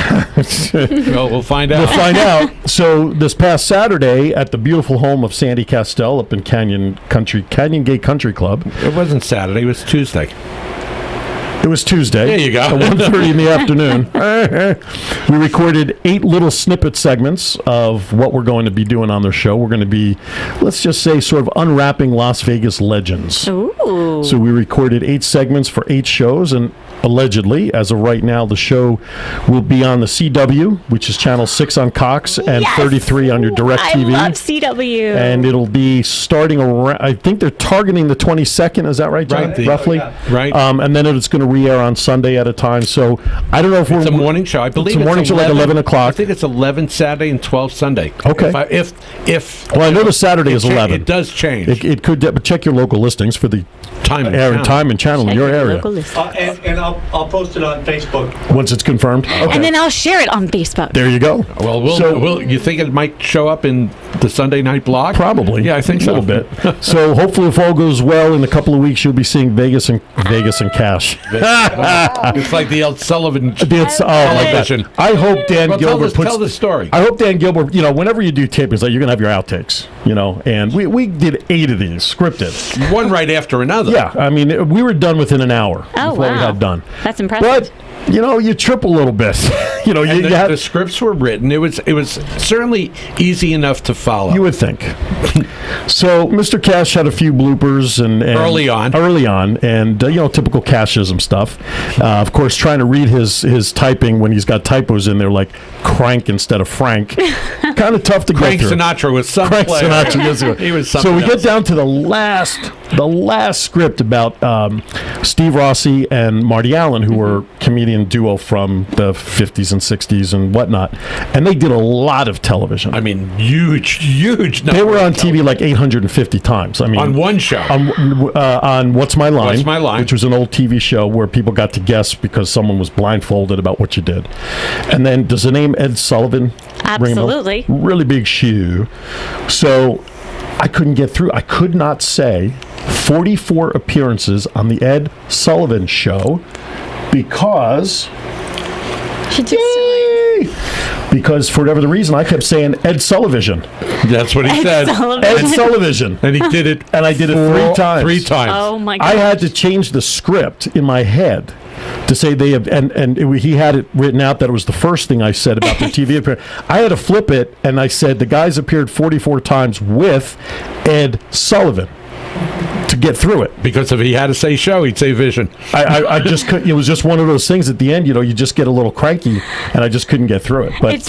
S3: Well, we'll find out.
S2: We'll find out. So this past Saturday at the beautiful home of Sandy Castell up in Canyon Gate Country Club.
S3: It wasn't Saturday. It was Tuesday.
S2: It was Tuesday.
S3: There you go.
S2: At 1:30 in the afternoon. We recorded 8 little snippet segments of what we're going to be doing on their show. We're going to be, let's just say, sort of unwrapping Las Vegas legends.
S6: Ooh.
S2: So we recorded 8 segments for 8 shows, and allegedly, as of right now, the show will be on the CW, which is Channel 6 on Cox, and 33 on your DirecTV.
S6: I love CW.
S2: And it'll be starting around, I think they're targeting the 22nd. Is that right, John?
S3: Right.
S2: Roughly?
S3: Right.
S2: And then it's going to re-air on Sunday at a time. So I don't know if
S3: it's a morning show. I believe
S2: it's a morning show, like 11 o'clock.
S3: I think it's 11 Saturday and 12 Sunday.
S2: Okay.
S3: Well,
S2: I know the Saturday is 11.
S3: It does change.
S2: It could, but check your local listings for the
S3: time
S2: and channel in your area.
S4: And I'll post it on Facebook.
S2: Once it's confirmed. Okay.
S6: And then I'll share it on Facebook.
S2: There you go.
S3: Well, you think it might show up in the Sunday night blog?
S2: Probably.
S3: Yeah, I think so.
S2: A little bit. So hopefully, if all goes well, in a couple of weeks, you'll be seeing Vegas and Cash.
S3: It's like the El Sullivan television.
S2: I hope Dan Gilbert
S3: tell the story.
S2: I hope Dan Gilbert, whenever you do tapings, like, you're going to have your outtakes, and we did 8 of these scripted.
S3: One right after another.
S2: Yeah, I mean, we were done within an hour.
S6: Oh,
S2: with what we
S6: wow.
S2: had done.
S6: That's impressive.
S2: But you trip a little bit.
S3: The scripts were written. It was certainly easy enough to follow.
S2: You would think. So Mr. Cash had a few bloopers and
S3: early on,
S2: and typical Cashism stuff. Of course, trying to read his typing when he's got typos in there like crank instead of Frank. Kind of tough to
S3: Frank
S2: get through.
S3: Sinatra was some
S2: Frank
S3: player.
S2: Sinatra, yes,
S3: he was
S2: so
S3: something
S2: we
S3: else.
S2: get down to the last script about Steve Rossi and Marty Allen, who were comedian duo from the 50s and 60s and whatnot, and they did a lot of television.
S3: I mean, huge.
S2: They were on TV like 850 times. I mean,
S3: on one show.
S2: On What's My Line?
S3: What's My Line?
S2: Which was an old TV show where people got to guess because someone was blindfolded about what you did. And then, does the name Ed Sullivan ring a bell?
S6: Absolutely.
S2: Really big shoe. So I couldn't get through. I could not say 44 appearances on the Ed Sullivan Show because because for whatever the reason I kept saying Ed Sullivan.
S3: That's what he said.
S2: Ed Sullivan.
S3: And he did it.
S2: And I did it 3 times.
S3: 3 times.
S6: Oh my God!
S2: I had to change the script in my head to say they have, he had it written out that it was the first thing I said about their TV appearance. I had to flip it, and I said the guys appeared 44 times with Ed Sullivan. to get through it.
S3: Because if he had to say show, he'd say vision.
S2: I just couldn't. It was just one of those things at the end, you just get a little cranky, and I just couldn't get through it. But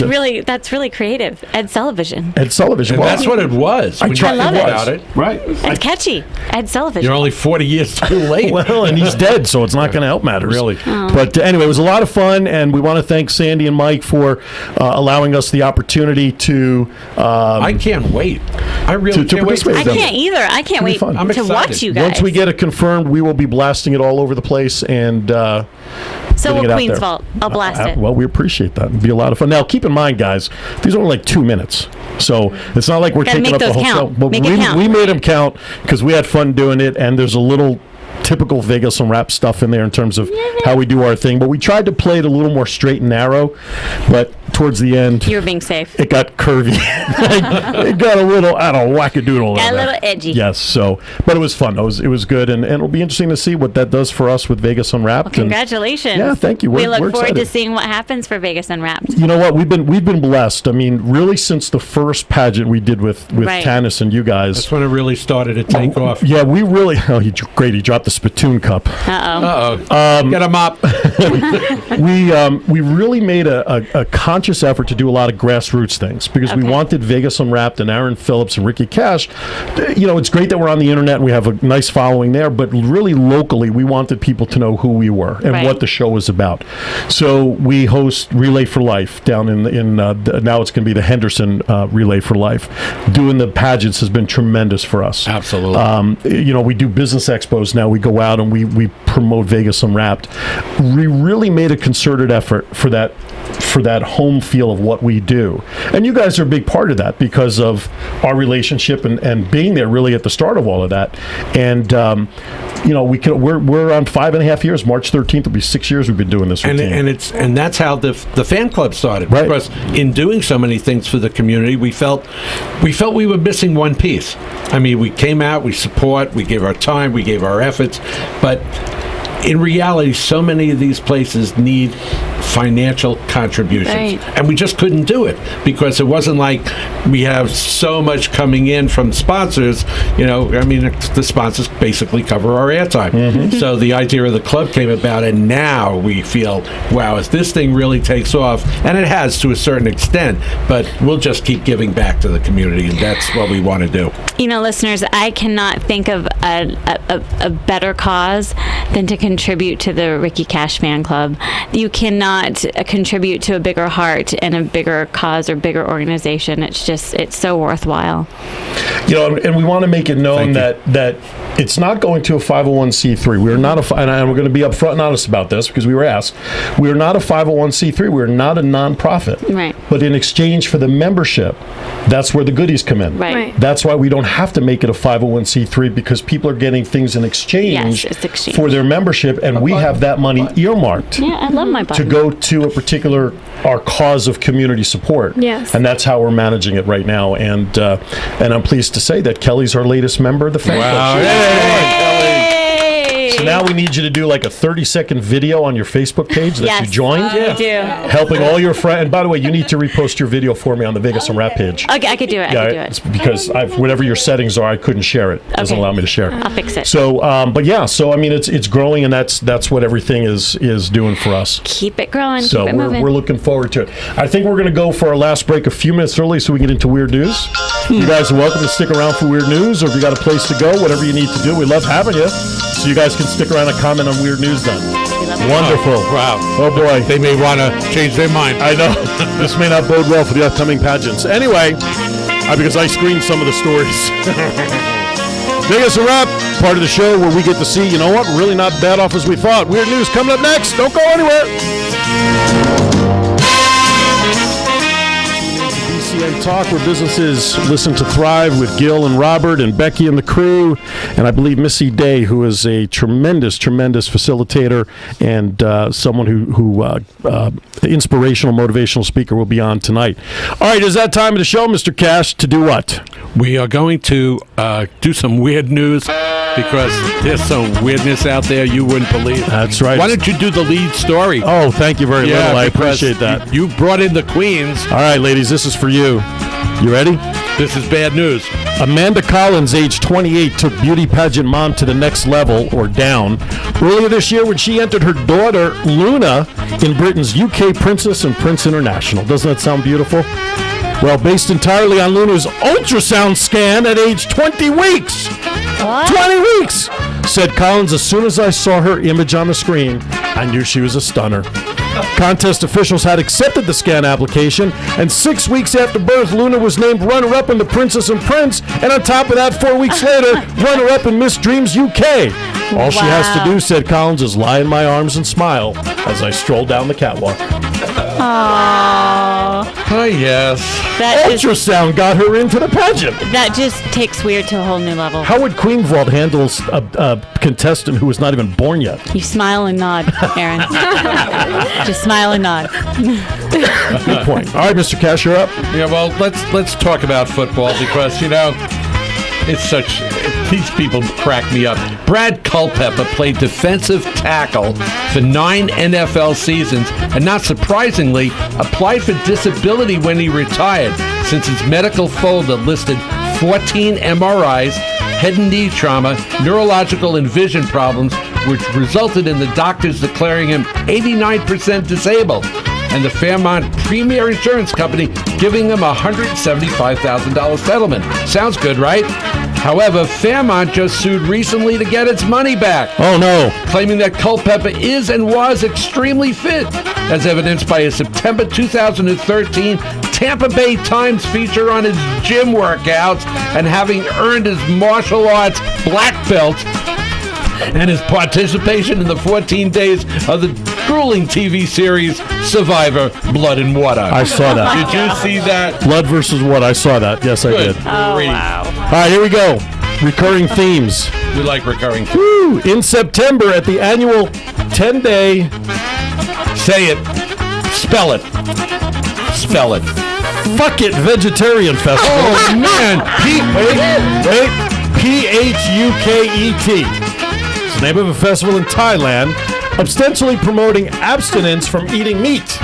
S6: that's really creative. Ed Sullivan.
S2: Ed Sullivan.
S3: And that's what it was.
S6: I love it.
S3: About it.
S2: Right.
S6: It's catchy. Ed Sullivan.
S3: You're only 40 years too late.
S2: Well, and he's dead, so it's not going to help matters.
S3: Really.
S6: Oh.
S2: But anyway, it was a lot of fun, and we want to thank Sandy and Mike for allowing us the opportunity to.
S3: I can't wait. I really
S2: to
S3: can't wait.
S6: I can't either. I can't wait
S2: fun.
S6: to watch you guys.
S2: Once we get it confirmed, we will be blasting it all over the place, and
S6: so will Queen's Vault. I'll blast it.
S2: Well, we appreciate that. It'll be a lot of fun. Now, keep in mind, guys, these are only like 2 minutes, so it's not like we're taking up the whole show. But we made them count because we had fun doing it, and there's a little typical Vegas Unwrapped stuff in there in terms of how we do our thing. But we tried to play it a little more straight and narrow, but towards the end,
S6: you were being safe.
S2: It got curvy. It got a little, wackadoodle.
S6: Got a little edgy.
S2: Yes. So, but it was fun. It was good, and it'll be interesting to see what that does for us with Vegas Unwrapped.
S6: Well, congratulations.
S2: Yeah, thank you.
S6: We look
S2: we're
S6: forward
S2: excited
S6: to seeing what happens for Vegas Unwrapped.
S2: You know what? We've been blessed. I mean, really, since the first pageant we did with Tanis and you guys.
S3: That's when it really started to take off.
S2: Yeah, we really. Oh, great! He dropped the spittoon cup. Get him up. We really made a conscious effort to do a lot of grassroots things because we wanted Vegas Unwrapped and Aaron Phillips and Ricky Cash. It's great that we're on the internet and we have a nice following there, but really locally, we wanted people to know who we were and what the show was about. So we host Relay for Life down in now it's going to be the Henderson Relay for Life. Doing the pageants has been tremendous for us.
S3: Absolutely.
S2: We do business expos now. We go out and we promote Vegas Unwrapped. We really made a concerted effort for that home feel of what we do, and you guys are a big part of that because of our relationship and being there really at the start of all of that. And we're on 5.5 years. March 13th will be 6 years we've been doing this routine.
S3: And that's how the fan club started.
S2: Right.
S3: Because in doing so many things for the community, we felt we were missing one piece. I mean, we came out, we support, we gave our time, we gave our efforts, but in reality, so many of these places need financial contributions.
S6: Right.
S3: And we just couldn't do it because it wasn't like we have so much coming in from sponsors. The sponsors basically cover our airtime.
S2: Mm-hmm.
S3: So the idea of the club came about, and now we feel, wow, if this thing really takes off, and it has to a certain extent, but we'll just keep giving back to the community, and that's what we want to do.
S6: Listeners, I cannot think of a better cause than to contribute to the Ricky Cash fan club. You cannot contribute to a bigger heart and a bigger cause or bigger organization. It's so worthwhile.
S2: And we want to make it known that it's not going to a 501c3. We are not and we're going to be upfront and honest about this because we were asked. We are not a 501c3. We are not a nonprofit.
S6: Right.
S2: But in exchange for the membership, that's where the goodies come in.
S6: Right.
S2: That's why we don't have to make it a 501c3 because people are getting things in exchange, for their membership, and we have that money earmarked.
S6: Yeah, I love my button.
S2: To go to a particular our cause of community support.
S7: Yes.
S2: And that's how we're managing it right now. And I'm pleased to say that Kelly's our latest member of the fan club.
S6: Yay!
S2: So now we need you to do like a 30-second video on your Facebook page that you joined.
S6: We do.
S2: Helping all your friends. And by the way, you need to repost your video for me on the Vegas Unwrapped page.
S6: Okay, I could do it.
S2: It's because whatever your settings are, I couldn't share it. It doesn't allow me to share it.
S6: I'll fix it.
S2: So, so I mean, it's growing, and that's what everything is doing for us.
S6: Keep it growing.
S2: So
S6: keep it moving.
S2: we're looking forward to it. I think we're going to go for our last break a few minutes early so we can get into weird news. You guys are welcome to stick around for weird news, or if you got a place to go, whatever you need to do. We love having you. So you guys can stick around and comment on weird news then. Wonderful.
S3: Wow.
S2: Oh boy.
S3: They may want to change their mind.
S2: I know. This may not bode well for the upcoming pageants. Anyway, because I screened some of the stories. Vegas Unwrapped, part of the show where we get to see, we're really not bad off as we thought. Weird news coming up next. Don't go anywhere. BCN Talk, where businesses listen to thrive with Gil and Robert and Becky and the crew, and I believe Missy Day, who is a tremendous facilitator and someone who inspirational, motivational speaker, will be on tonight. All right, is that time of the show, Mr. Cash, to do what?
S3: We are going to do some weird news because there's some weirdness out there you wouldn't believe.
S2: That's right.
S3: Why don't you do the lead story?
S2: Oh, thank you very much. I appreciate that.
S3: You brought in the queens.
S2: All right, ladies, this is for you. You ready?
S3: This is bad news.
S2: Amanda Collins, age 28, took beauty pageant mom to the next level, or down, earlier this year when she entered her daughter, Luna, in Britain's UK Princess and Prince International. Doesn't that sound beautiful? Well, based entirely on Luna's ultrasound scan at age 20 weeks.
S6: What?
S2: 20 weeks, said Collins. As soon as I saw her image on the screen, I knew she was a stunner. Contest officials had accepted the scan application, and 6 weeks after birth, Luna was named runner-up in the Princess and Prince, and on top of that, 4 weeks later, runner-up in Miss Dreams UK. All she has to do, said Collins, is lie in my arms and smile as I stroll down the catwalk.
S6: Aww.
S3: Oh, yes.
S2: Ultrasound got her into the pageant.
S6: That just takes weird to a whole new level.
S2: How would Queen Vault handle a contestant who was not even born yet?
S6: You smile and nod, Aaron. Just smile and nod.
S2: Good point. All right, Mr. Cash, you're up.
S3: Yeah, well, let's talk about football because, it's such... These people crack me up. Brad Culpepper played defensive tackle for 9 NFL seasons and, not surprisingly, applied for disability when he retired, since his medical folder listed 14 MRIs, head and knee trauma, neurological and vision problems, which resulted in the doctors declaring him 89% disabled, and the Fairmont Premier Insurance Company giving him a $175,000 settlement. Sounds good, right? However, Fairmont just sued recently to get its money back.
S2: Oh, no.
S3: Claiming that Culpepper is and was extremely fit, as evidenced by a September 2013 Tampa Bay Times feature on his gym workouts and having earned his martial arts black belt and his participation in the 14 days of the grueling TV series Survivor, Blood and Water.
S2: I saw that.
S3: Did you see that?
S2: Blood versus Water. I saw that. Yes, I did.
S6: Oh, wow.
S2: All right, here we go. Recurring themes.
S3: We like recurring themes.
S2: Woo! In September at the annual 10-day...
S3: Say it. Spell it. Spell it.
S2: Fuck it, Vegetarian Festival.
S3: Oh, man.
S2: Wait. P-H-U-K-E-T. It's the name of a festival in Thailand, ostensibly promoting abstinence from eating meat.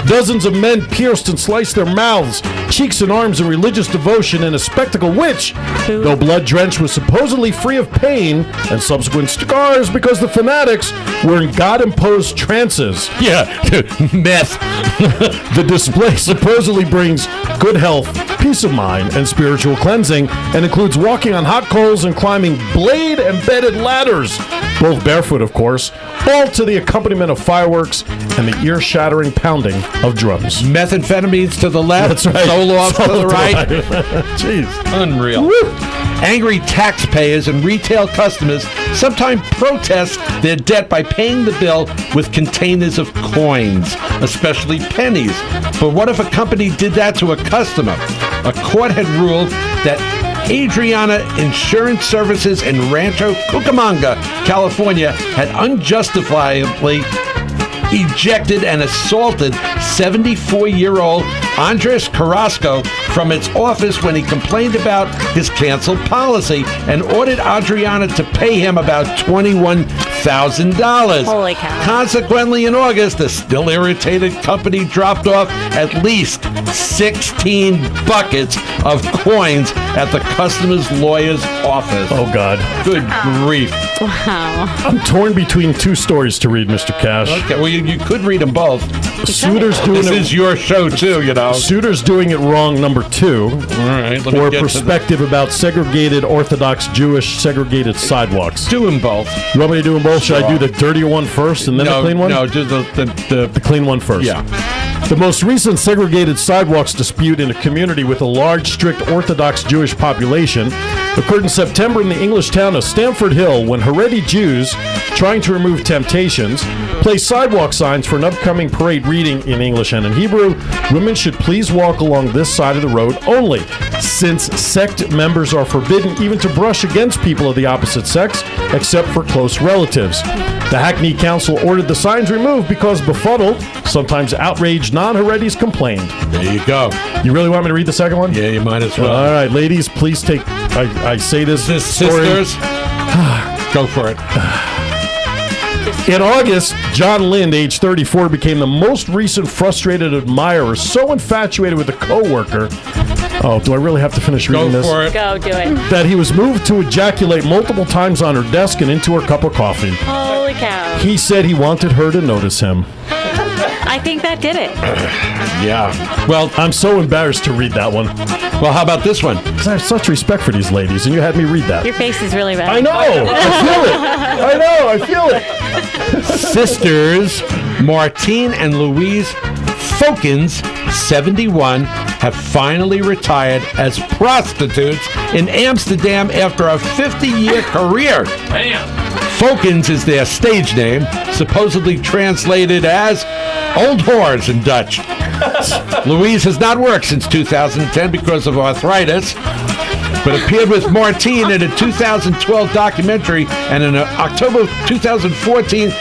S2: Dozens of men pierced and sliced their mouths, cheeks, and arms in religious devotion in a spectacle which, though blood-drenched, was supposedly free of pain and subsequent scars because the fanatics were in God-imposed trances.
S3: Yeah, meth.
S2: The display supposedly brings good health, peace of mind, and spiritual cleansing, and includes walking on hot coals and climbing blade-embedded ladders, both barefoot, of course, all to the accompaniment of fireworks and the ear-shattering pounding of drums.
S3: Methamphetamines to the left,
S2: That's right.
S3: Zoloft to the right.
S2: Jeez.
S3: Unreal.
S2: Woo.
S3: Angry taxpayers and retail customers sometimes protest their debt by paying the bill with containers of coins, especially pennies. But what if a company did that to a customer? A court had ruled that Adriana Insurance Services in Rancho Cucamonga, California, had unjustifiably ejected and assaulted 74-year-old Andres Carrasco from its office when he complained about his canceled policy and ordered Adriana to pay him about $21,000.
S6: Holy cow.
S3: Consequently, in August, the still irritated company dropped off at least 16 buckets of coins at the customer's lawyer's office.
S2: Oh, God.
S3: Good grief.
S6: Wow.
S2: I'm torn between two stories to read, Mr. Cash.
S3: Okay, well, you could read them both.
S2: Suitors doing
S3: This is your show, too,
S2: Suitors doing it wrong, number 2.
S3: All right, let me
S2: Or
S3: get
S2: perspective about segregated Orthodox Jewish segregated sidewalks.
S3: Do them both.
S2: You want me to do them both? Should I do the dirtier one first and then the clean one?
S3: No, do the
S2: clean one first.
S3: Yeah.
S2: The most recent segregated sidewalks dispute in a community with a large, strict Orthodox Jewish population occurred in September in the English town of Stamford Hill when Haredi Jews, trying to remove temptations, placed sidewalk signs for an upcoming parade reading in English and in Hebrew, "Women should please walk along this side of the road only, since sect members are forbidden even to brush against people of the opposite sex, except for close relatives." The Hackney Council ordered the signs removed because befuddled, sometimes outraged non-Haredis complained.
S3: There you go.
S2: You really want me to read the second one?
S3: Yeah, you might as well.
S2: All right, ladies, please take... I say this story...
S3: Sisters, go for it.
S2: In August, John Lind, age 34, became the most recent frustrated admirer, so infatuated with a coworker. Oh, do I really have to finish reading this?
S3: Go for it.
S6: Go, do it.
S2: That he was moved to ejaculate multiple times on her desk and into her cup of coffee.
S6: Holy cow.
S2: He said he wanted her to notice him.
S6: I think that did it.
S2: Yeah. Well, I'm so embarrassed to read that one.
S3: Well, how about this one?
S2: Because I have such respect for these ladies, and you had me read that.
S6: Your face is really red.
S2: I know. I feel it.
S3: Sisters Martine and Louise Fokins, 71, have finally retired as prostitutes in Amsterdam after a 50-year career.
S8: Damn.
S3: Fokins is their stage name, supposedly translated as old whores in Dutch. Louise has not worked since 2010 because of arthritis, but appeared with Martine in a 2012 documentary, and in October 2014,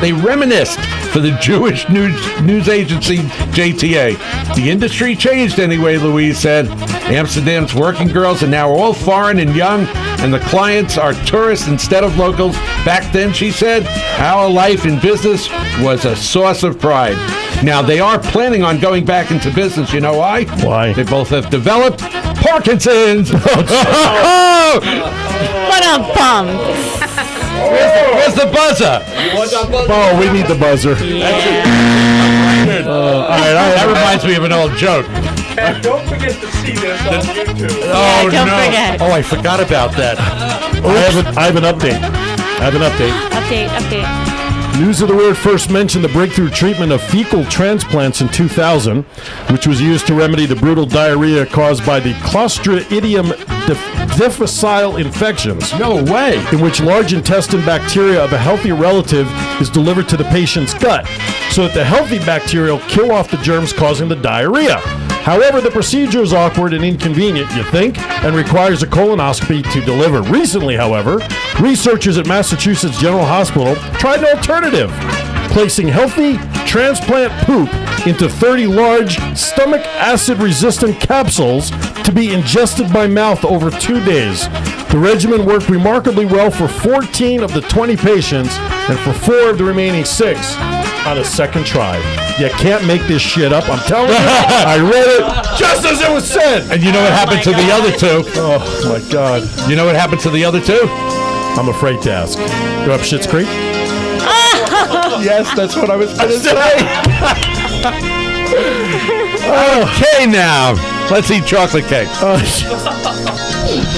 S3: they reminisced for the Jewish news agency JTA. The industry changed anyway, Louise said. Amsterdam's working girls are now all foreign and young, and the clients are tourists instead of locals. Back then, she said, our life in business was a source of pride. Now, they are planning on going back into business. You know why?
S2: Why?
S3: They both have developed Parkinson's.
S6: What a bum.
S3: Where's the buzzer?
S2: Oh, we need the buzzer.
S3: All right, that reminds me of an old joke.
S4: And don't forget to see this on YouTube.
S3: Oh,
S6: don't
S3: no.
S6: forget.
S3: Oh, I forgot about that.
S2: I have an update.
S6: Update.
S2: News of the Weird first mentioned the breakthrough treatment of fecal transplants in 2000, which was used to remedy the brutal diarrhea caused by the Clostridium difficile infections.
S3: No way.
S2: In which large intestine bacteria of a healthy relative is delivered to the patient's gut, so that the healthy bacteria kill off the germs causing the diarrhea. However, the procedure is awkward and inconvenient, you think, and requires a colonoscopy to deliver. Recently, however, researchers at Massachusetts General Hospital tried an alternative, placing healthy transplant poop into 30 large stomach acid-resistant capsules to be ingested by mouth over 2 days. The regimen worked remarkably well for 14 of the 20 patients and for 4 of the remaining 6 on a second try. You can't make this shit up. I'm telling you. I read it just as it was said.
S3: And you know what happened to the other two?
S2: Oh, my God.
S3: You know what happened to the other two?
S2: I'm afraid to ask. Go up Schitt's Creek?
S3: Yes, that's what I was going to say. Okay, now. Let's eat chocolate cake.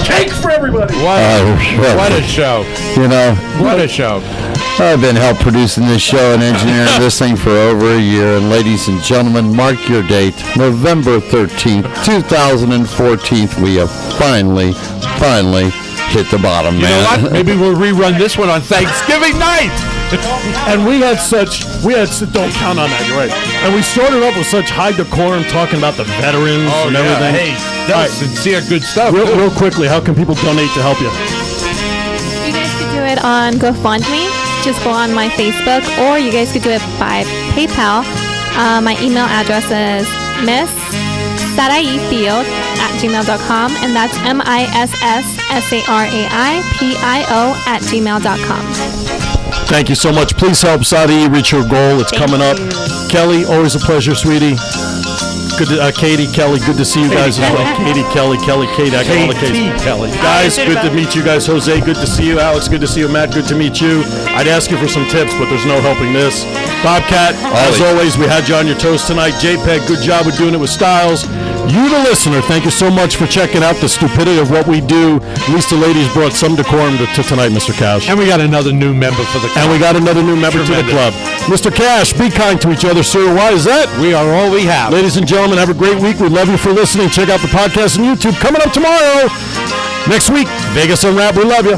S2: Cake for everybody.
S3: What a show.
S5: You know,
S3: What a show.
S5: I've been help producing this show and engineering this thing for over a year. And ladies and gentlemen, mark your date, November 13th, 2014. We have finally hit the bottom, man.
S3: You know what? Maybe we'll rerun this one on Thanksgiving night.
S2: And we had don't count on that, you're right. And we started off with such high decorum talking about the veterans and everything.
S3: Hey, that's sincere good stuff.
S2: Real quickly, how can people donate to help you?
S7: You guys could do it on GoFundMe. Just go on my Facebook, or you guys could do it by PayPal. My email address is misssaraipio@gmail.com, and that's MISSSARAIPIO@gmail.com.
S2: Thank you so much. Please help Sarai reach her goal. It's coming up. Kelly, always a pleasure, sweetie. Good to, Katie, Kelly, good to see you guys as well. Katie, Kelly, Kate, I got all the Kates.
S3: Kelly.
S2: Guys, good to meet you guys. Jose, good to see you. Alex, good to see you. Matt, good to meet you. I'd ask you for some tips, but there's no helping this. Bobcat, as always, we had you on your toes tonight. JPEG, good job with doing it with Styles. You, the listener, thank you so much for checking out the stupidity of what we do. At least the ladies brought some decorum to tonight, Mr. Cash.
S3: And we got another new member for the club.
S2: And we got another new member to the club. Mr. Cash, be kind to each other, sir. Why is that?
S3: We are all we have.
S2: Ladies and gentlemen, have a great week. We love you for listening. Check out the podcast on YouTube. Coming up tomorrow. Next week, Vegas Unwrapped. We love you.